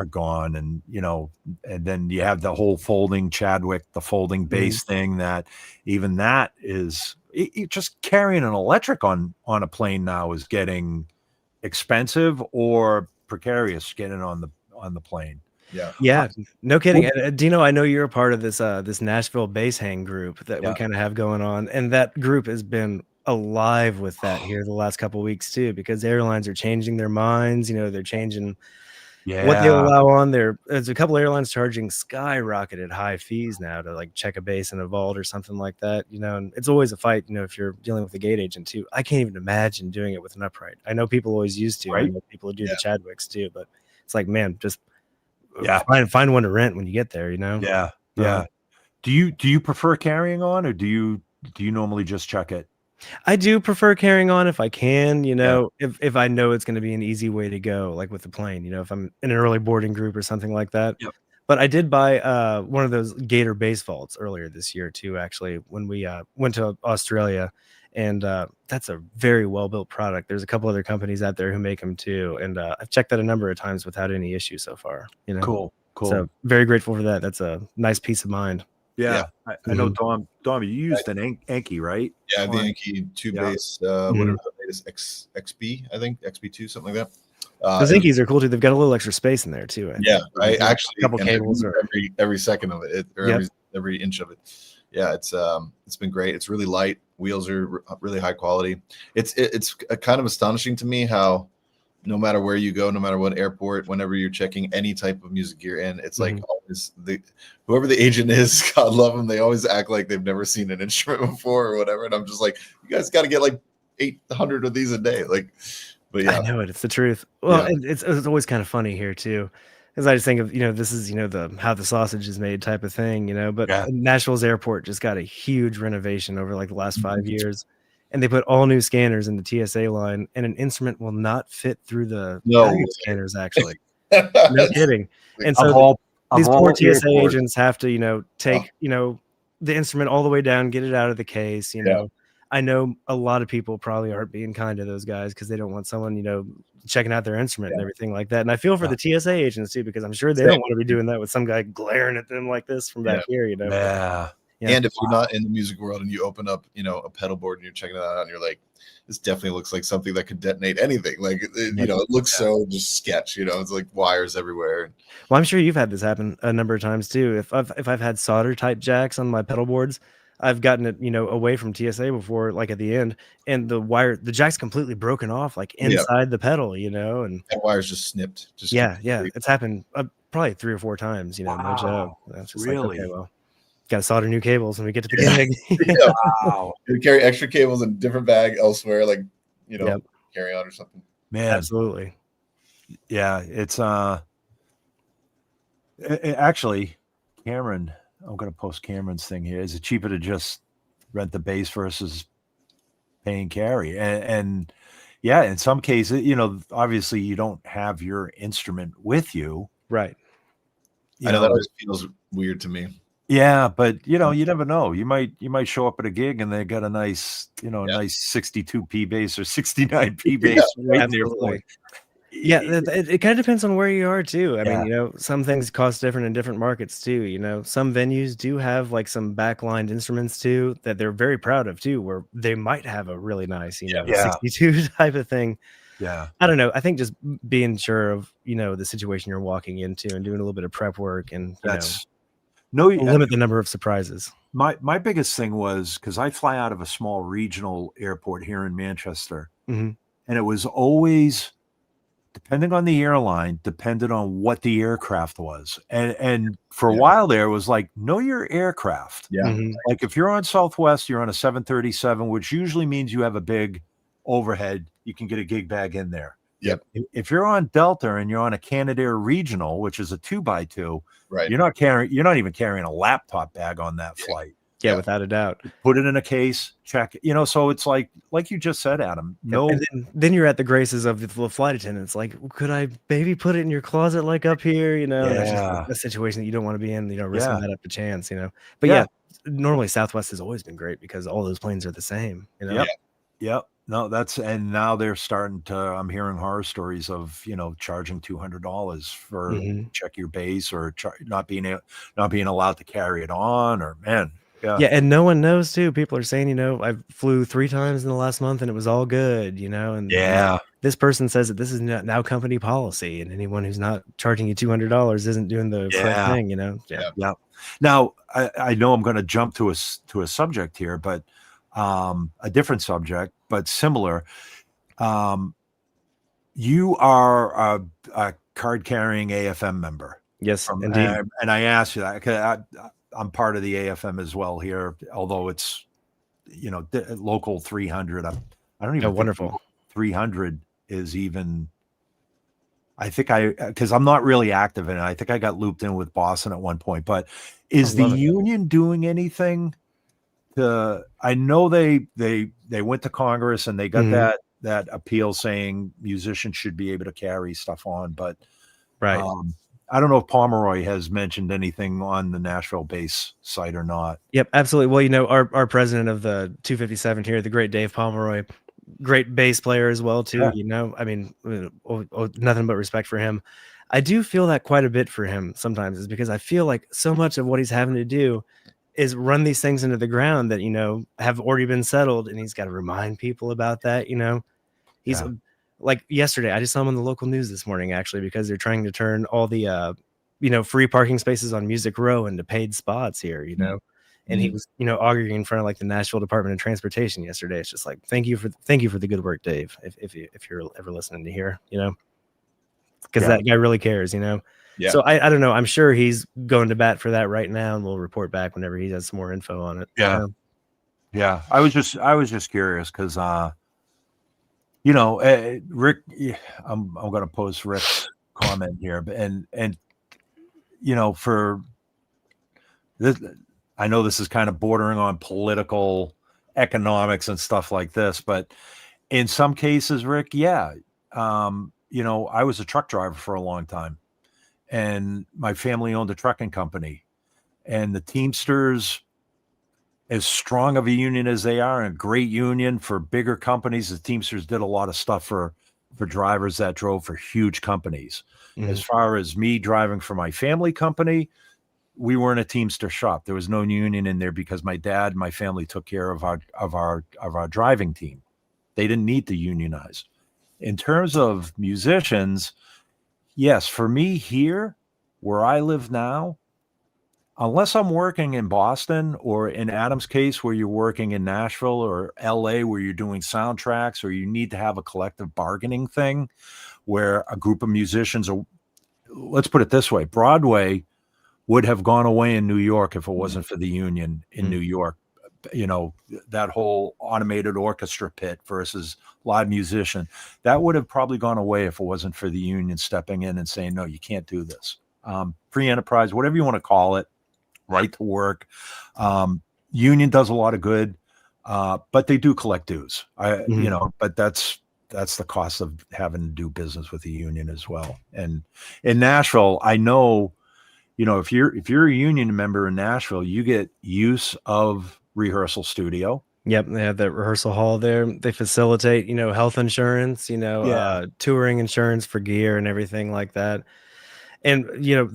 gone. And and then you have the whole folding Chadwick, the folding bass thing, that even that is just carrying an electric on a plane now is getting expensive or precarious getting on the plane. Yeah, no kidding. Dino, I know you're a part of this Nashville bass hang group that we kind of have going on, and that group has been alive with that here the last couple of weeks too, because airlines are changing their minds. They're changing what they allow on there. There's a couple airlines charging skyrocketed high fees now to like check a bass in a vault or something like that. And it's always a fight. If you're dealing with a gate agent too. I can't even imagine doing it with an upright. I know people always used to. Right. I know people do the Chadwicks too, but it's like, man, just find one to rent when you get there. Yeah. Do you prefer carrying on, or do you normally just check it? I do prefer carrying on if I can, if I know it's going to be an easy way to go, like with the plane, if I'm in an early boarding group or something like that. Yep. But I did buy one of those Gator bass vaults earlier this year too, actually, when we went to Australia, and that's a very well built product. There's a couple other companies out there who make them too, and I've checked that a number of times without any issue so far. Cool. So very grateful for that. That's a nice peace of mind. Yeah. I know, Dom, you used an Enki, right? Yeah, the Enki 2 bass, whatever the latest XB, I think XB2, something like that. The Zinkies are cool too. They've got a little extra space in there too. Yeah, I actually a couple cables or every second of it, or every inch of it. Yeah, it's been great. It's really light. Wheels are really high quality. It's kind of astonishing to me how no matter where you go, no matter what airport, whenever you're checking any type of music gear in, it's like always whoever the agent is, God love them, they always act like they've never seen an instrument before or whatever. And I'm just like, you guys got to get like 800 of these a day, like. But yeah, I know it. It's the truth. Well, it's always kind of funny here too, because I just think of this is the how the sausage is made type of thing, But Nashville's airport just got a huge renovation over like the last 5 years, and they put all new scanners in the TSA line, and an instrument will not fit through the scanners. Actually, no kidding. And so these poor TSA agents have to take the instrument all the way down, get it out of the case. I know a lot of people probably aren't being kind to those guys because they don't want someone, checking out their instrument and everything like that. And I feel for the TSA agents too, because I'm sure they don't want to be doing that with some guy glaring at them like this from back here, Yeah. And if you're not in the music world and you open up, a pedal board and you're checking it out and you're like, this definitely looks like something that could detonate anything. Like, it looks so just sketch, it's like wires everywhere. Well, I'm sure you've had this happen a number of times too. If I've had solder type jacks on my pedal boards, I've gotten it, away from TSA before, like at the end, and the jack's completely broken off, like inside the pedal, and that wire's just snipped. It's happened probably 3 or 4 times, no joke. That's just really? Like, okay, well, got to solder new cables when we get to the gig. Wow. You carry extra cables in a different bag elsewhere, like carry on or something. Man, absolutely. Yeah, it's actually Cameron. I'm going to post Cameron's thing here. Is it cheaper to just rent the bass versus paying carry? And yeah, in some cases, obviously you don't have your instrument with you. Right. I know that always feels weird to me. Yeah, but you never know. You might show up at a gig and they got a nice, nice 62p bass or 69p bass right there for you. Yeah, it kind of depends on where you are too. I mean, some things cost different in different markets too. Some venues do have like some backlined instruments too that they're very proud of too, where they might have a really nice, 62 type of thing. Yeah, I don't know. I think just being sure of the situation you're walking into and doing a little bit of prep work and limit the number of surprises. My biggest thing was because I fly out of a small regional airport here in Manchester, and it was always, depending on the airline, depended on what the aircraft was. And for a while there, it was like, know your aircraft. Yeah. Like if you're on Southwest, you're on a 737, which usually means you have a big overhead. You can get a gig bag in there. Yep. If you're on Delta and you're on a Canadair Regional, which is a 2x2, right, you're not even carrying a laptop bag on that flight. Yeah, without a doubt. Put it in a case, check it. So it's like you just said, Adam. No, and then you're at the graces of the flight attendants. Like, could I maybe put it in your closet, like up here? That's just a situation that you don't want to be in. Risking that up to chance. But normally Southwest has always been great because all those planes are the same. Yep. No, and now they're starting to. I'm hearing horror stories of charging $200 for check your base or not being allowed to carry it on, or man. Yeah, and no one knows too. People are saying, I flew 3 times in the last month and it was all good, and this person says that this is now company policy, and anyone who's not charging you $200 isn't doing the correct thing, Yeah. Now I know I'm going to jump to a subject here, but a different subject, but similar. You are a card carrying AFM member. Yes, indeed. And I asked you that because I'm part of the AFM as well here, although it's, local 300. I don't even think wonderful. 300 is even, because I'm not really active in it. I think I got looped in with Boston at one point, but is the union doing anything I know they went to Congress and they got that appeal saying musicians should be able to carry stuff on, but right. I don't know if Pomeroy has mentioned anything on the Nashville base site or not. Yep, absolutely. Well, our president of the 257 here, the great Dave Pomeroy, great bass player as well too. I mean, nothing but respect for him. I do feel that quite a bit for him sometimes, is because I feel like so much of what he's having to do is run these things into the ground that have already been settled, and he's got to remind people about that. He's like yesterday, I just saw him on the local news this morning, actually, because they're trying to turn all the free parking spaces on Music Row into paid spots here, and he was, auguring in front of like the Nashville Department of Transportation yesterday. It's just like, thank you for the good work, Dave. If you're ever listening to hear, because that guy really cares, Yeah. So I don't know. I'm sure he's going to bat for that right now, and we'll report back whenever he has some more info on it. Yeah. Yeah. I was just curious because, Rick, I'm going to post Rick's comment here, and for this, I know this is kind of bordering on political economics and stuff like this, but in some cases, Rick, I was a truck driver for a long time, and my family owned a trucking company, and the Teamsters, as strong of a union as they are, and a great union for bigger companies, the Teamsters did a lot of stuff for drivers that drove for huge companies. Mhm. As far as me driving for my family company, we weren't a Teamster shop. There was no union in there because my dad and my family took care of our driving team. They didn't need to unionize. In terms of musicians, yes, for me here, where I live now, unless I'm working in Boston, or in Adam's case, where you're working in Nashville or LA, where you're doing soundtracks, or you need to have a collective bargaining thing where a group of musicians are, let's put it this way, Broadway would have gone away in New York if it wasn't for the union in New York. That whole automated orchestra pit versus live musician, that would have probably gone away if it wasn't for the union stepping in and saying, no, you can't do this. Free enterprise, whatever you want to call it, right to work. Union does a lot of good, but they do collect dues. But that's the cost of having to do business with the union as well. And in Nashville, I know, if you're a union member in Nashville, you get use of rehearsal studio. Yep, they have that rehearsal hall there. They facilitate, health insurance, touring insurance for gear and everything like that. And,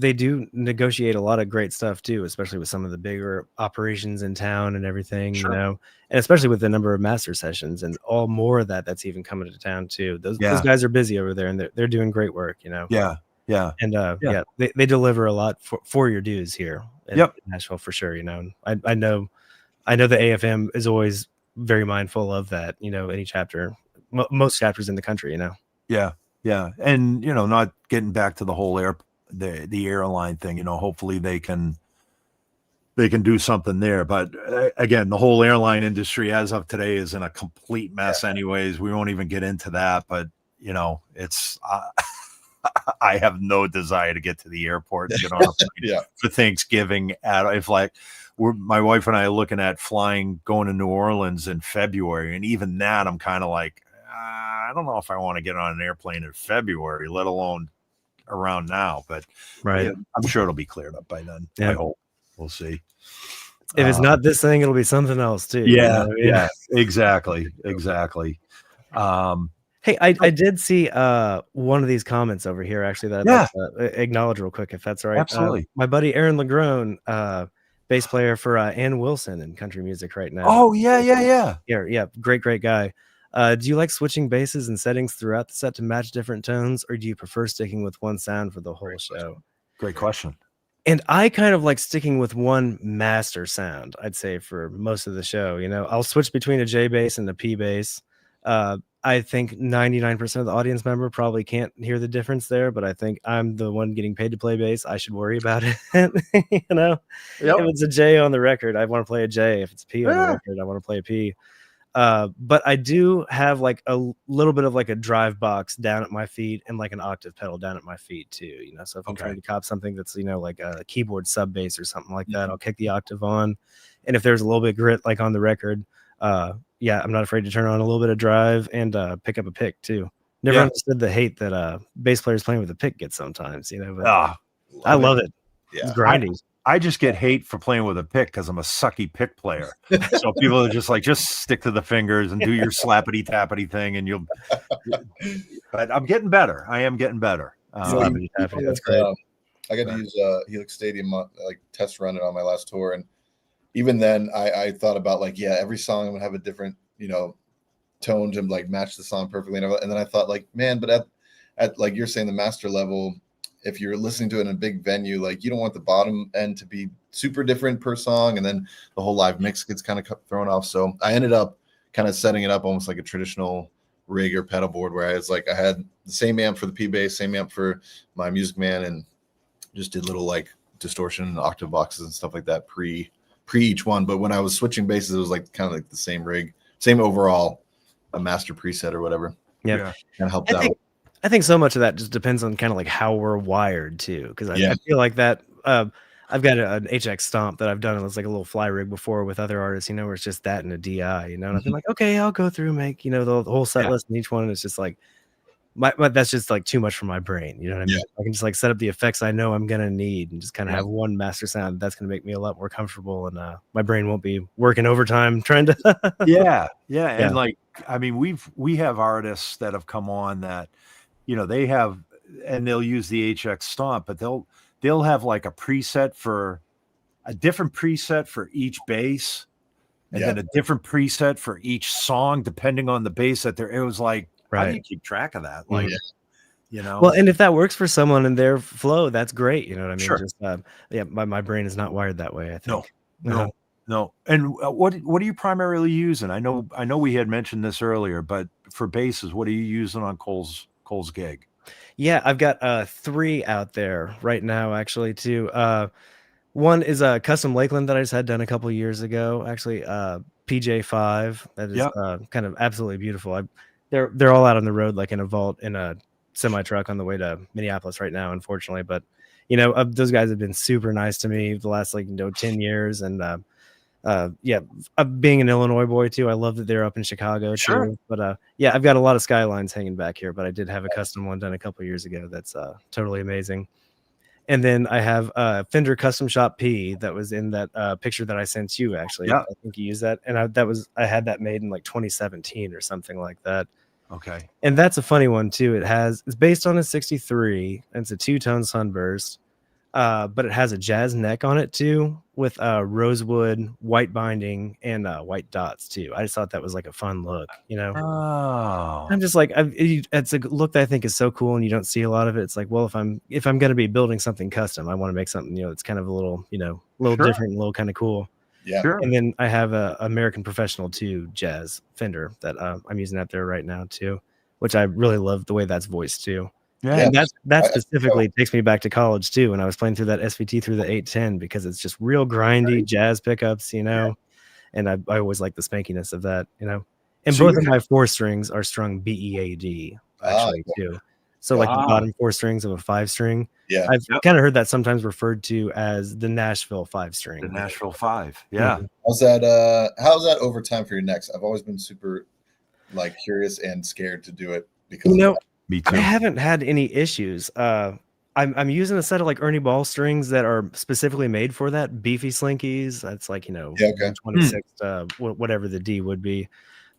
they do negotiate a lot of great stuff too, especially with some of the bigger operations in town and everything, Sure. and especially with the number of master sessions and all more of that's even coming to town too. Those guys are busy over there, and they're doing great work, Yeah. And they deliver a lot for your dues here in Nashville for sure. I know the AFM is always very mindful of that. Any chapter, most chapters in the country. Yeah, and not getting back to the whole the airline thing. Hopefully they can do something there. But again, the whole airline industry as of today is in a complete mess. Anyways, we won't even get into that. But it's. I have no desire to get to the airport and get on a plane for Thanksgiving. My wife and I are looking at going to New Orleans in February, and even that, I'm kind of like, I don't know if I want to get on an airplane in February, let alone around now. But I'm sure it'll be cleared up by then. I hope. We'll see. If it's not this thing, it'll be something else too. Yeah, exactly. Hey, I did see one of these comments over here, actually, that I'd like to acknowledge real quick, if that's all right. Absolutely. My buddy Aaron Lagrone, bass player for Ann Wilson in country music right now. Oh, yeah. Great guy. Do you like switching basses and settings throughout the set to match different tones, or do you prefer sticking with one sound for the whole show? Great question. And I kind of like sticking with one master sound, I'd say, for most of the show. I'll switch between a J bass and a P bass. I think 99% of the audience member probably can't hear the difference there, but I think I'm the one getting paid to play bass. I should worry about it. If it's a J on the record, I want to play a J. If it's a P on the record, I want to play a P. But I do have like a little bit of like a drive box down at my feet and like an octave pedal down at my feet too. So if I'm trying to cop something that's, like a keyboard sub bass or something like that, I'll kick the octave on. And if there's a little bit of grit like on the record, I'm not afraid to turn on a little bit of drive and pick up a pick too. Never understood the hate that bass players playing with a pick get sometimes, but I love it. Yeah. It's grindy. I just get hate for playing with a pick because I'm a sucky pick player. So people are just like, just stick to the fingers and do your slappity tappity thing, and you'll. But I'm getting better. I am getting better. Slappity tappity. That's great. I got to use Helix Stadium like test run it on my last tour, and even then I thought about like, every song I'm gonna have a different tone to like match the song perfectly. And then I thought like, man, but at like you're saying the master level, if you're listening to it in a big venue, like you don't want the bottom end to be super different per song, and then the whole live mix gets kind of thrown off. So I ended up kind of setting it up almost like a traditional rig or pedal board, where I had the same amp for the P bass, same amp for my Music Man, and just did little like distortion and octave boxes and stuff like that pre each one. But when I was switching basses, it was like kind of like the same rig, same overall, a master preset or whatever. Yeah. Kind of helped out. I think so much of that just depends on kind of like how we're wired too. Because I feel like that I've got an HX stomp that I've done as like a little fly rig before with other artists, you know, where it's just that and a DI, you know, and I've been like, okay, I'll go through, make, you know, the whole set list in each one. And it's just like, my that's just like too much for my brain. You know what I mean? I can just like set up the effects I know I'm going to need and just kind of have one master sound. That's going to make me a lot more comfortable. And my brain won't be working overtime trying to. Yeah. And like, I mean, we have artists that have come on that, you know, they have, and they'll use the HX stomp, but they'll have like a preset for a different preset for each bass, and then a different preset for each song, depending on the bass that it was like, how do you keep track of that? Like, you know, well, and if that works for someone in their flow, that's great. You know what I mean? Sure. Just, my brain is not wired that way, I think. No. And what are you primarily using? I know we had mentioned this earlier, but for basses, what are you using on Cole's gig? Yeah, I've got 3 out there right now, actually, too. One is a custom Lakeland that I just had done a couple of years ago, actually. PJ5, that is kind of absolutely beautiful. They're all out on the road, like in a vault in a semi truck on the way to Minneapolis right now, unfortunately. But you know, those guys have been super nice to me the last 10 years, and being an Illinois boy too, I love that they're up in Chicago too. But I've got a lot of Skylines hanging back here, but I did have a custom one done a couple of years ago that's totally amazing. And then I have Fender Custom Shop P that was in that picture that I sent you, actually. I think you used that, and I had that made in like 2017 or something like that. Okay. And that's a funny one too. It's based on a 63, and it's a 2-tone sunburst. But it has a jazz neck on it too, with rosewood, white binding, and white dots too. I just thought that was like a fun look, you know. Oh, I'm just like, it's a look that I think is so cool, and you don't see a lot of it. It's like, well, if I'm going to be building something custom, I want to make something, you know, it's kind of a little, you know, a little different, a little kind of cool. Yeah. Sure. And then I have a American Professional 2 jazz Fender that I'm using out there right now too, which I really love the way that's voiced too. Yeah, and that specifically takes me back to college too, when I was playing through that SVT through the 810, because it's just real grindy jazz pickups, you know. And I always like the spankiness of that, you know. And both of my 4 strings are strung BEAD actually too. So like the bottom 4 strings of a 5-string. Yeah, I've kind of heard that sometimes referred to as the Nashville 5-string. The Nashville 5. Yeah. Mm-hmm. How's that over time for your necks? I've always been super like curious and scared to do it because me too. I haven't had any issues. I'm using a set of like Ernie Ball strings that are specifically made for that, beefy slinkies. That's like, you know, 26 whatever the D would be.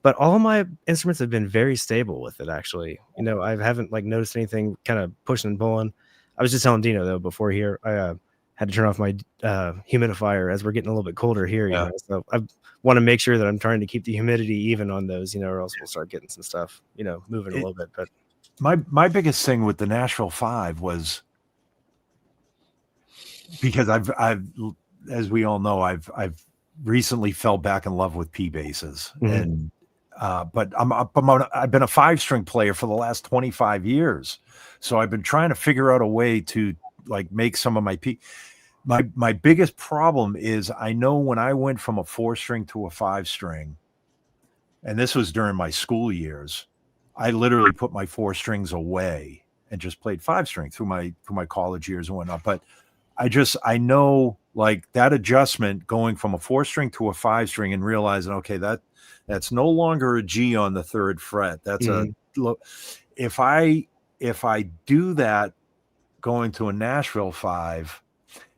But all of my instruments have been very stable with it, actually. You know, I haven't like noticed anything kind of pushing and pulling. I was just telling Dino though before here, I had to turn off my humidifier as we're getting a little bit colder here. You know, so I want to make sure that I'm trying to keep the humidity even on those, you know, or else we'll start getting some stuff, you know, moving a little bit. But my biggest thing with the Nashville 5 was because I've as we all know, I've recently fell back in love with P basses, and but I've been a 5-string player for the last 25 years, so I've been trying to figure out a way to like make some of my P. My biggest problem is I know when I went from a 4-string to a 5-string, and this was during my school years, I literally put my 4 strings away and just played 5-string through my college years and whatnot. But I know like that adjustment going from a 4-string to a 5-string and realizing, okay, that's no longer a G on the 3rd fret. That's if I do that going to a Nashville 5,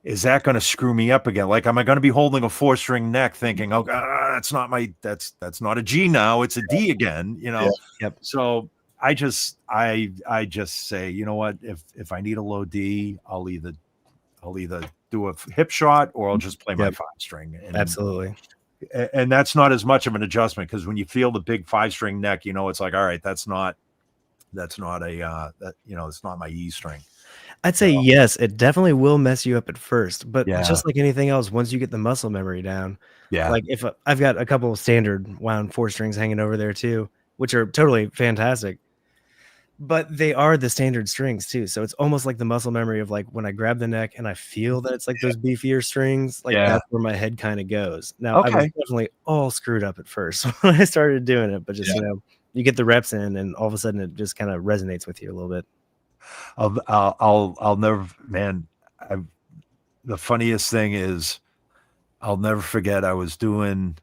is that going to screw me up again? Like, am I going to be holding a 4-string neck thinking, oh, that's not a G now, it's a D again, you know? Yep. So I just say, you know what, if I need a low D, I'll either do a hip shot or I'll just play my 5-string. Absolutely. and that's not as much of an adjustment, because when you feel the big 5-string neck, it's like, all right, that's not a it's not my E string. I'd say yes, it definitely will mess you up at first, but Yeah. just like anything else, once you get the muscle memory down, Yeah. like if I've got a couple of standard wound 4 strings hanging over there too, which are totally fantastic, but they are the standard strings too. So it's almost like the muscle memory of like when I grab the neck and I feel that it's like those beefier strings, like Yeah. that's where my head kind of goes. Now I was Okay. definitely all screwed up at first when I started doing it, but just, Yeah. you get the reps in and all of a sudden it just kind of resonates with you a little bit. I'll never, man. The funniest thing is, I'll never forget. I was doing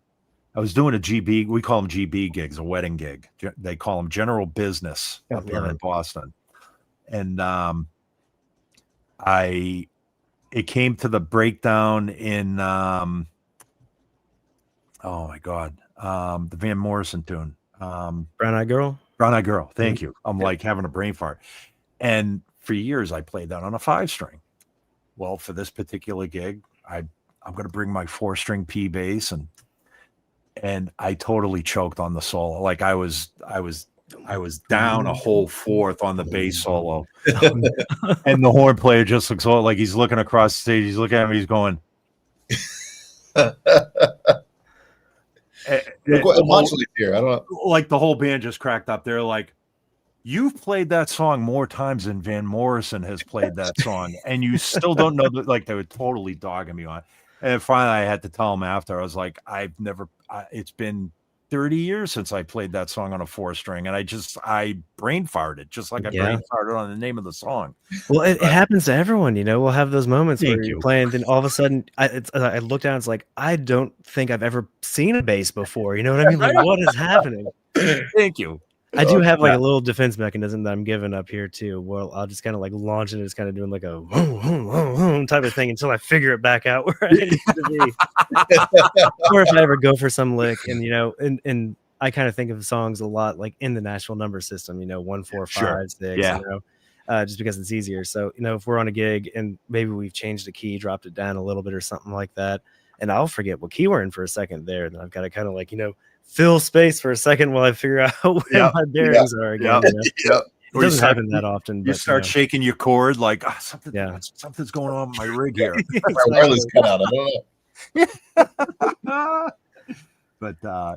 a GB. We call them GB gigs, a wedding gig. They call them general business I up here love in it. Boston. And it came to the breakdown in oh my God, the Van Morrison tune, Brown Eyed Girl. Brown Eyed Girl. Thank you. I'm Yep. like having a brain fart. And for years I played that on a 5-string. Well, for this particular gig, I'm going to bring my 4-string P bass, and I totally choked on the solo. Like I was down a whole fourth on the bass solo. And the horn player just looks like he's looking across the stage. He's looking at me. He's going, Modulate here. I don't know. like the whole band just cracked up. They're like, you've played that song more times than Van Morrison has played that song, and you still don't know that. Like, they were totally dogging me on it. And finally I had to tell them after. I was like, it's been 30 years since I played that song on a 4-string, and I brain farted, just like I brain farted on the name of the song. Well, it happens to everyone, We'll have those moments where Thank you're you. playing, then all of a sudden I look down, it's like, I don't think I've ever seen a bass before. You know what I mean? Like, what is happening? Thank you. I do have like a little defense mechanism that I'm giving up here too. Well, I'll just kind of like launch it and just kind of doing like a type of thing until I figure it back out where I need to be. Or if I ever go for some lick, and and I kind of think of songs a lot like in the Nashville number system, 1, 4, 5, Sure. 6, Yeah. just because it's easier. So, if we're on a gig and maybe we've changed the key, dropped it down a little bit or something like that, and I'll forget what key we're in for a second there, and I've got to kind of like, fill space for a second while I figure out where my bearings are again. It doesn't happen that often. You start shaking your cord like, something's going on with my rig here. My wireless cut out. I don't know. But a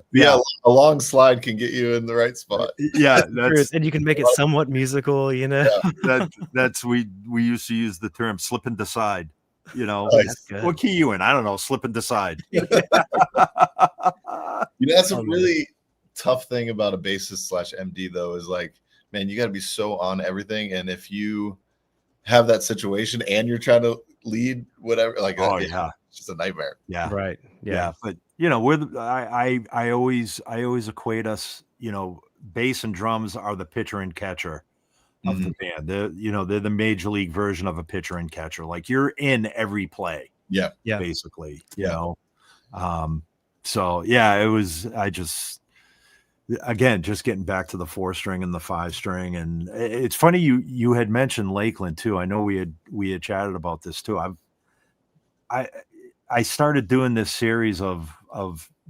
long slide can get you in the right spot. Yeah, and you can make it somewhat musical. That's we used to use the term slip and decide. Nice. What key you in? I don't know. Slip and decide. That's a really tough thing about a bassist / MD though, is like, man, you got to be so on everything, and if you have that situation and you're trying to lead whatever, like, it's just a nightmare. Yeah, right. Yeah, but I always equate us. Bass and drums are the pitcher and catcher of the band. They're the major league version of a pitcher and catcher. Like, you're in every play. Yeah. Basically, so yeah, it was. Again, just getting back to the 4-string and the 5-string, and it's funny you had mentioned Lakeland too. I know we had chatted about this too. I started doing this series of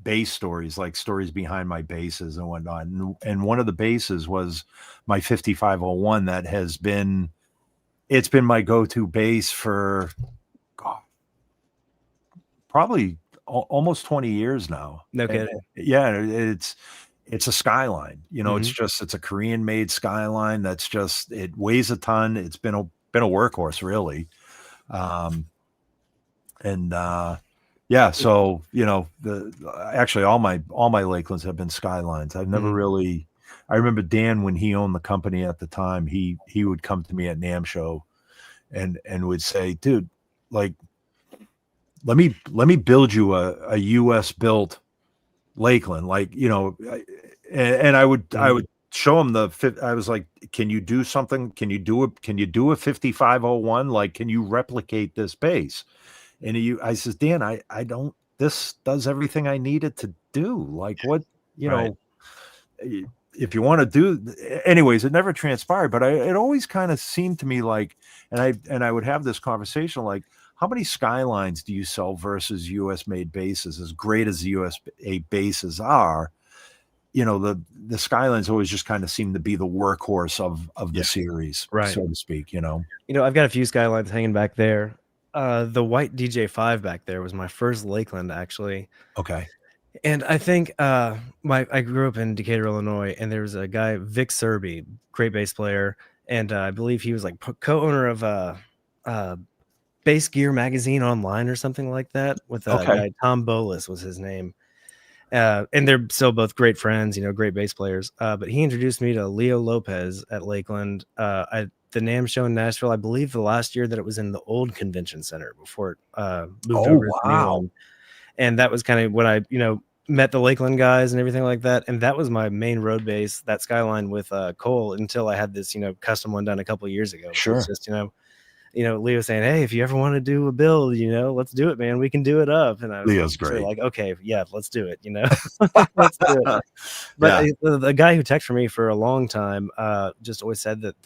bass stories, like stories behind my basses and whatnot, and one of the basses was my 5501 that has been my go-to bass for probably almost 20 years now. No kidding. It's a Skyline, it's a Korean made Skyline. It weighs a ton. It's been a workhorse, really. So actually all my Lakelands have been Skylines. I've never really. I remember Dan, when he owned the company at the time, he would come to me at NAMM show and would say, dude, like, let me build you a US built Lakeland, like, and I would show him I was like, can you do something? Can you do a 5501? Like, can you replicate this bass? And I says, Dan, I don't, this does everything I need it to do. Like, what, if you want to do, anyways, it never transpired, but it always kind of seemed to me like, and I would have this conversation, like, how many Skylines do you sell versus US made bases? As great as the USA bases are, the Skylines always just kind of seem to be the workhorse of the series, Right. so to speak. I've got a few Skylines hanging back there. The white DJ5 back there was my first Lakeland, actually. Okay. And I think I grew up in Decatur, Illinois, and there was a guy, Vic Serby, great bass player, and I believe he was like co-owner of Bass Gear magazine online or something like that, with a guy, Tom Bolis was his name. And they're still both great friends, great bass players. But he introduced me to Leo Lopez at Lakeland. The NAMM show in Nashville, I believe the last year that it was in the old convention center before it moved over to the new one. And that was kind of when I, met the Lakeland guys and everything like that. And that was my main road bass, that Skyline with Cole, until I had this, custom one done a couple of years ago. Sure. It's just, Leo saying, "Hey, if you ever want to do a build, let's do it, man. We can do it up." And I was Leo's great. like, "Okay, yeah, let's do it." Let's do it. But the guy who teched for me for a long time just always said that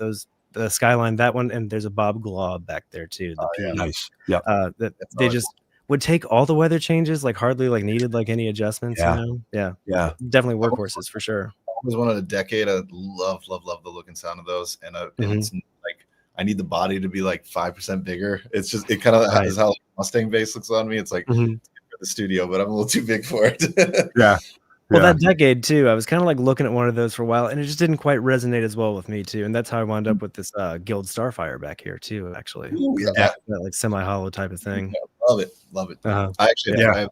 the Skyline, that one, and there's a Bob Glaub back there too. Nice. Yeah. That they just would take all the weather changes, like hardly like needed like any adjustments. Yeah. Definitely workhorses for sure. I was one of a decade. I love the look and sound of those, and it's like I need the body to be like 5% bigger. It's just it kind of is how Mustang bass looks on me. It's like it's good for the studio, but I'm a little too big for it. Well, that decade too, I was kind of like looking at one of those for a while, and it just didn't quite resonate as well with me too. And that's how I wound up with this Guild Starfire back here too. Actually, that like semi-hollow type of thing. Love it. I actually I have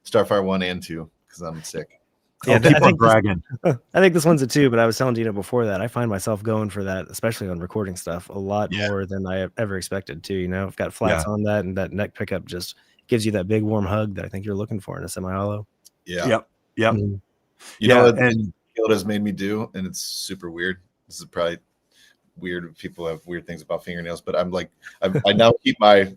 Starfire 1 and 2 because I'm sick. Yeah, I think bragging. I think this one's a 2, but I was telling Dino before that I find myself going for that, especially on recording stuff, a lot more than I ever expected to. I've got flats on that, and that neck pickup just gives you that big warm hug that I think you're looking for in a semi-hollow. Yep. You know what Guild has made me do, and it's super weird. This is probably weird. People have weird things about fingernails, but I'm like, I now keep my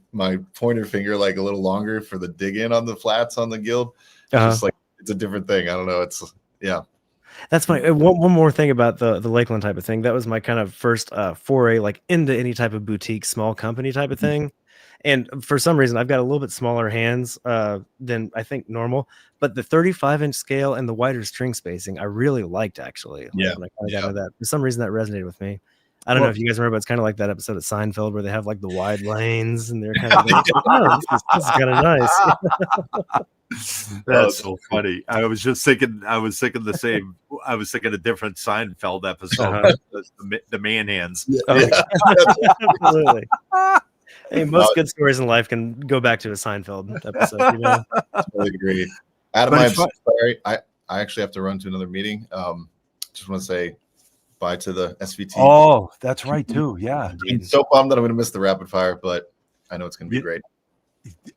pointer finger like a little longer for the dig in on the flats on the Guild. Just like it's a different thing. I don't know. It's That's funny. One more thing about the Lakeland type of thing. That was my kind of first foray like into any type of boutique small company type of thing. And for some reason, I've got a little bit smaller hands than I think normal. But the 35-inch scale and the wider string spacing, I really liked actually. When I kind of got into that. For some reason, that resonated with me. I don't know if you guys remember, but it's kind of like that episode of Seinfeld where they have like the wide lanes and they're kind of like, this is kind of nice. That's so funny. I was thinking the same. I was thinking a different Seinfeld episode, the man hands. Absolutely. Hey, most good stories in life can go back to a Seinfeld episode. Really great. Adam, I'm sorry. I actually have to run to another meeting. Just want to say bye to the SVT. Oh, that's right too. Yeah. I'm so bummed that I'm going to miss the rapid fire, but I know it's going to be great.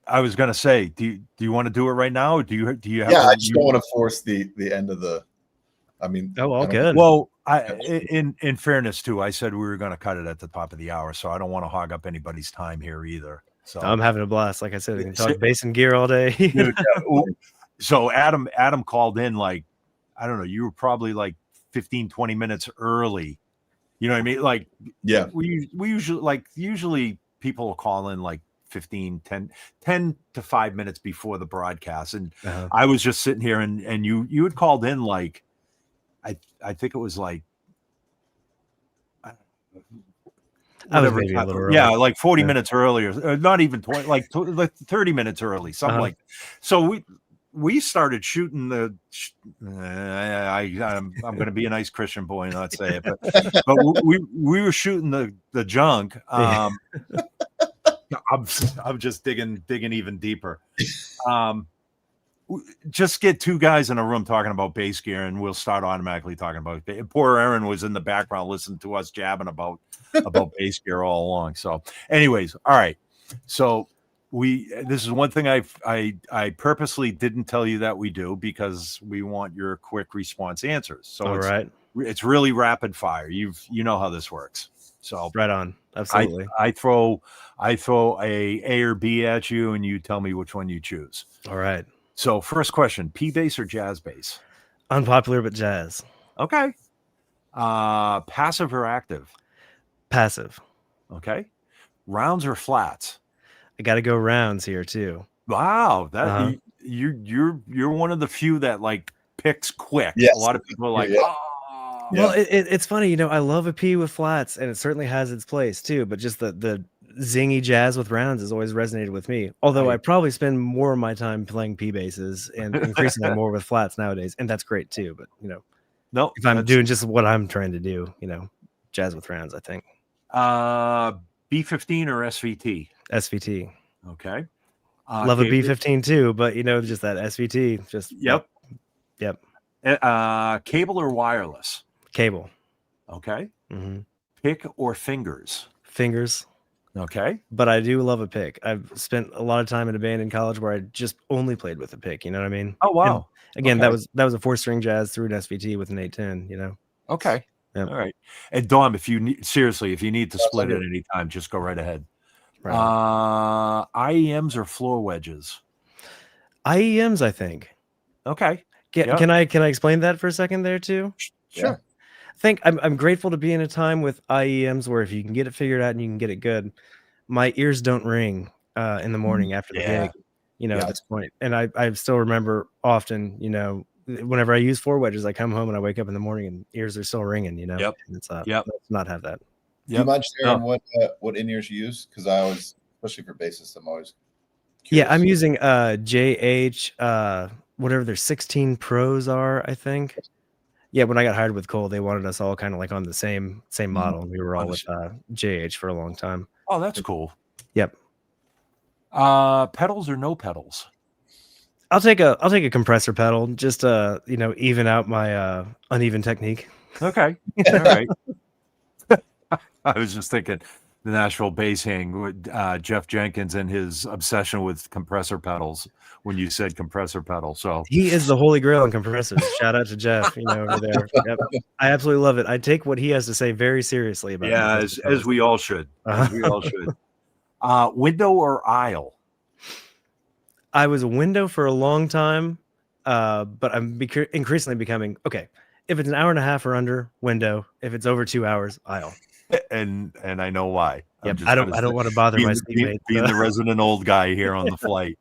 I was going to say, do you want to do it right now? Or do you have? Yeah, I just don't want to force the end of the. I mean, all good. Well, in fairness too, I said we were going to cut it at the top of the hour, so I don't want to hog up anybody's time here either. So I'm having a blast. Like I said, we can talk bass and gear all day. So Adam called in like, I don't know, you were probably like 15-20 minutes early. You know what I mean? Like, we usually people will call in like 10 to 5 minutes before the broadcast, and I was just sitting here and you had called in like I think it was like I was maybe a little early. Yeah, like 40 minutes earlier, not even 20, like 30 minutes early, something like. So we started shooting the. I'm going to be a nice Christian boy and not say it, but we were shooting the junk. I'm just digging even deeper. Just get two guys in a room talking about bass gear, and we'll start automatically talking about it. Poor Aaron was in the background listening to us jabbing about bass gear all along. So, anyways, all right. So this is one thing I purposely didn't tell you that we do because we want your quick response answers. So it's really rapid fire. You know how this works. So right on. Absolutely. I throw a or B at you, and you tell me which one you choose. All right. So first question, P bass or jazz bass? Unpopular, but jazz. Okay. Passive or active? Passive. Okay. Rounds or flats? I got to go rounds here too. Wow, that Uh-huh. you're one of the few that like picks quick. Yes. A lot of people are like, Yeah. oh, Well, it's funny, I love a P with flats, and it certainly has its place too. But just the zingy jazz with rounds has always resonated with me. Although I probably spend more of my time playing P basses and increasingly more with flats nowadays, and that's great too. But no, if I'm doing just what I'm trying to do, jazz with rounds, I think B15 or SVT. SVT. Okay. Love a B15 too, but just that SVT. Just yep. Cable or wireless? Cable. Okay. Mm-hmm. Pick or fingers? Fingers. Okay. But I do love a pick. I've spent a lot of time in a band in college where I just only played with a pick. You know what I mean? Oh wow. And again, that was a 4-string jazz through an SVT with an 810. Okay. Yep. All right. And Dom, if you need to split at any time, just go right ahead. Right. IEMs or floor wedges? IEMs, I think. Okay. Can I explain that for a second there too? Sure. Yeah. I think I'm grateful to be in a time with IEMs where if you can get it figured out and you can get it good, my ears don't ring in the morning after the gig, at this point. And I still remember often, whenever I use floor wedges, I come home and I wake up in the morning and ears are still ringing, And it's let's not have that. Do you mind sharing what in-ears you use? Because I always, especially for bassists, I'm always curious. Yeah, I'm using JH whatever their 16 Pros are, I think. Yeah, when I got hired with Cole, they wanted us all kind of like on the same model. We were all with JH for a long time. Oh, that's cool. Yep. Pedals or no pedals? I'll take a compressor pedal just to even out my uneven technique. Okay. All right. I was just thinking the Nashville bass hang with Jeff Jenkins and his obsession with compressor pedals when you said compressor pedal. So he is the holy grail in compressors. Shout out to Jeff, over there. Yep. I absolutely love it. I take what he has to say very seriously about it. As we all should. As we all should. Window or aisle? I was a window for a long time, but I'm increasingly becoming okay. If it's an hour and a half or under, window. If it's over 2 hours, aisle. And I know why. Yep. I don't want to bother my seatmates. Being the resident old guy here on the flight.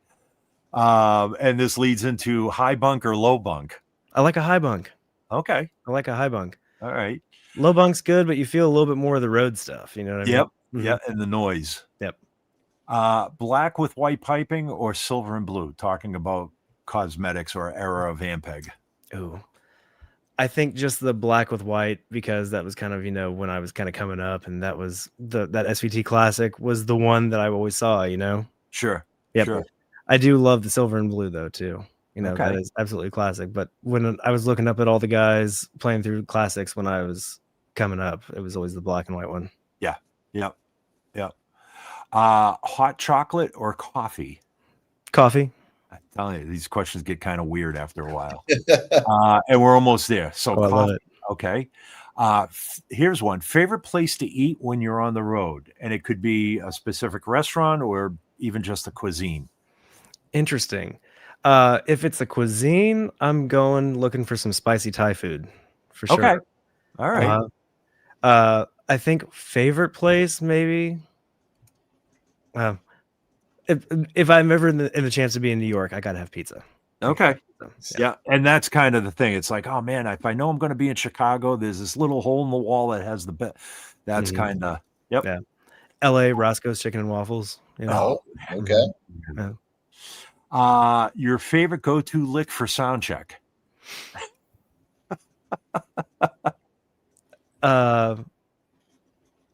And this leads into high bunk or low bunk. I like a high bunk. Okay. I like a high bunk. All right. Low bunk's good, but you feel a little bit more of the road stuff. You know what I mean? Yep. Mm-hmm. Yeah, and the noise. Yep. Black with white piping or silver and blue? Talking about cosmetics or era of Ampeg. Ooh. I think just the black with white, because that was kind of, when I was kind of coming up, and that was that SVT classic was the one that I always saw, Sure. Yep. Sure. I do love the silver and blue though, too. That is absolutely classic. But when I was looking up at all the guys playing through classics when I was coming up, it was always the black and white one. Yeah. Yep. Yep. Hot chocolate or coffee? Coffee. I'm telling you, these questions get kind of weird after a while. And we're almost there. So I love it. Okay. Here's one. Favorite place to eat when you're on the road? And it could be a specific restaurant or even just a cuisine. Interesting. If it's a cuisine, I'm looking for some spicy Thai food for sure. Okay. All right. I think favorite place, maybe. If I'm ever in the chance to be in New York, I gotta have pizza. Okay. Yeah. And that's kind of the thing. It's like, oh man, if I know I'm going to be in Chicago, there's this little hole in the wall that has the best. That's kind of, yep. Yeah. LA, Roscoe's Chicken and Waffles. Oh, okay. Yeah. Your favorite go-to lick for sound check?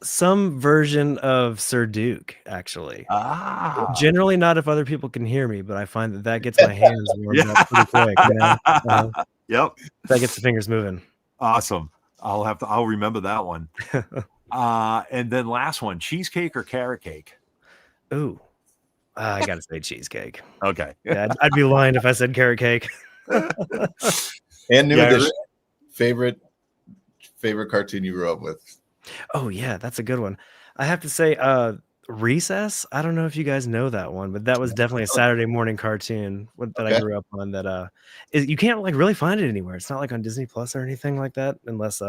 Some version of Sir Duke, actually. Generally not if other people can hear me, but I find that gets my hands warmed up pretty quick. Yep. That gets the fingers moving. Awesome. I'll remember that one. And then last one, cheesecake or carrot cake? Ooh. I gotta say cheesecake. Okay. Yeah, I'd be lying if I said carrot cake. And new edition. Favorite cartoon you grew up with? Oh yeah, that's a good one. I have to say, Recess. I don't know if you guys know that one, but that was definitely a Saturday morning cartoon that I grew up on. That you can't really find it anywhere. It's not on Disney Plus or anything like that, unless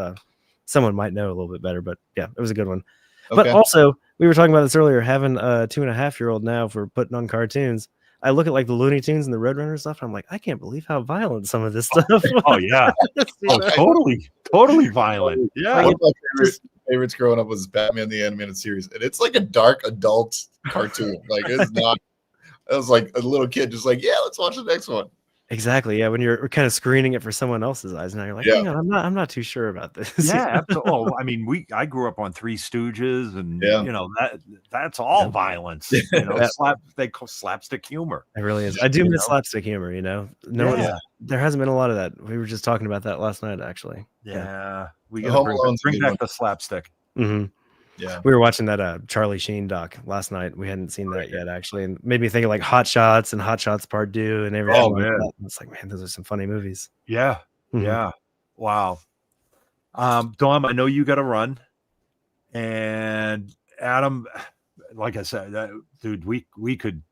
someone might know a little bit better. But yeah, it was a good one. But Okay. also, we were talking about this earlier, having a 2.5-year-old now for putting on cartoons. I look at like the Looney Tunes and the Roadrunner stuff. And I'm like, I can't believe how violent some of this stuff. Oh yeah. You Oh, know? totally violent. Yeah. Like, One of my favorites growing up was Batman the Animated Series, and it's like a dark adult cartoon. Like it's not. I was like a little kid, just like, yeah, let's watch the next one. exactly. Yeah. When you're kind of screening it for someone else's eyes, now you're like, Yeah. hang on, I'm not too sure about this. Yeah, absolutely. Oh, I mean, I grew up on Three Stooges, and Yeah. you know that's all violence. You know, they call slapstick humor. It really is. I do You miss know? slapstick humor. You know, no, Yeah. there hasn't been a lot of that. We were just talking about that last night, actually. Yeah, we The got Home to Alone's a bring good back one. the slapstick. Hmm. Yeah. We were watching that Charlie Sheen doc last night. We hadn't seen that yet, actually, and made me think of like Hot Shots and Hot Shots Part 2 and everything. Oh, like man. that. And it's like, man, those are some funny movies. Yeah, Mhm. yeah. Wow. Dom, I know you got to run, and Adam, like I said, dude, we could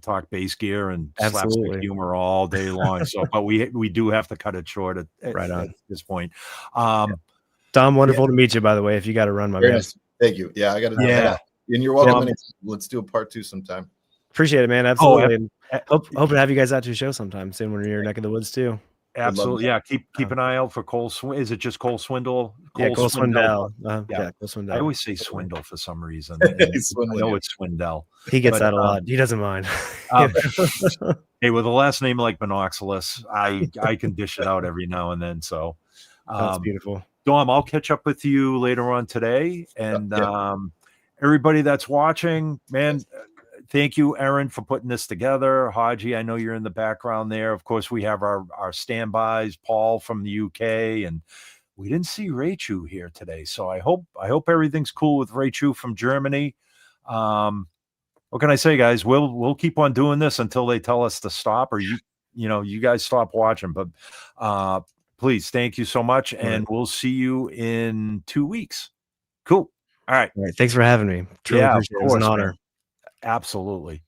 talk bass gear and slapstick Absolutely. humor all day long. So, but we do have to cut it short at Right on. this point. Dom, wonderful to meet you, by the way. If you got to run, my Very man. nice. Thank you. Yeah, I got to. Yeah. And you're welcome. Yeah. Anytime. Let's do a part 2 sometime. Appreciate it, man. Absolutely. And hope to have you guys out to a show sometime soon when you're in your neck of the woods too. Absolutely. Yeah. Keep an eye out for Cole Swindle. Is it just Cole Swindle? Cole Swindell. Yeah. Cole Swindell. I always say Swindle for some reason. I know it's Swindell. He gets that a lot. He doesn't mind. Hey, with a last name like Monoxylus, I can dish it out every now and then. So that's beautiful. Dom, I'll catch up with you later on today. And everybody that's watching, man, thank you, Aaron, for putting this together. Haji, I know you're in the background there. Of course, we have our standbys, Paul from the UK, and we didn't see Raichu here today. So I hope everything's cool with Raichu from Germany. What can I say, guys? We'll keep on doing this until they tell us to stop, or you guys stop watching. But please, thank you so much, and we'll see you in 2 weeks. Cool. All right. Thanks for having me. Truly appreciate it. It was an honor. Man. Absolutely.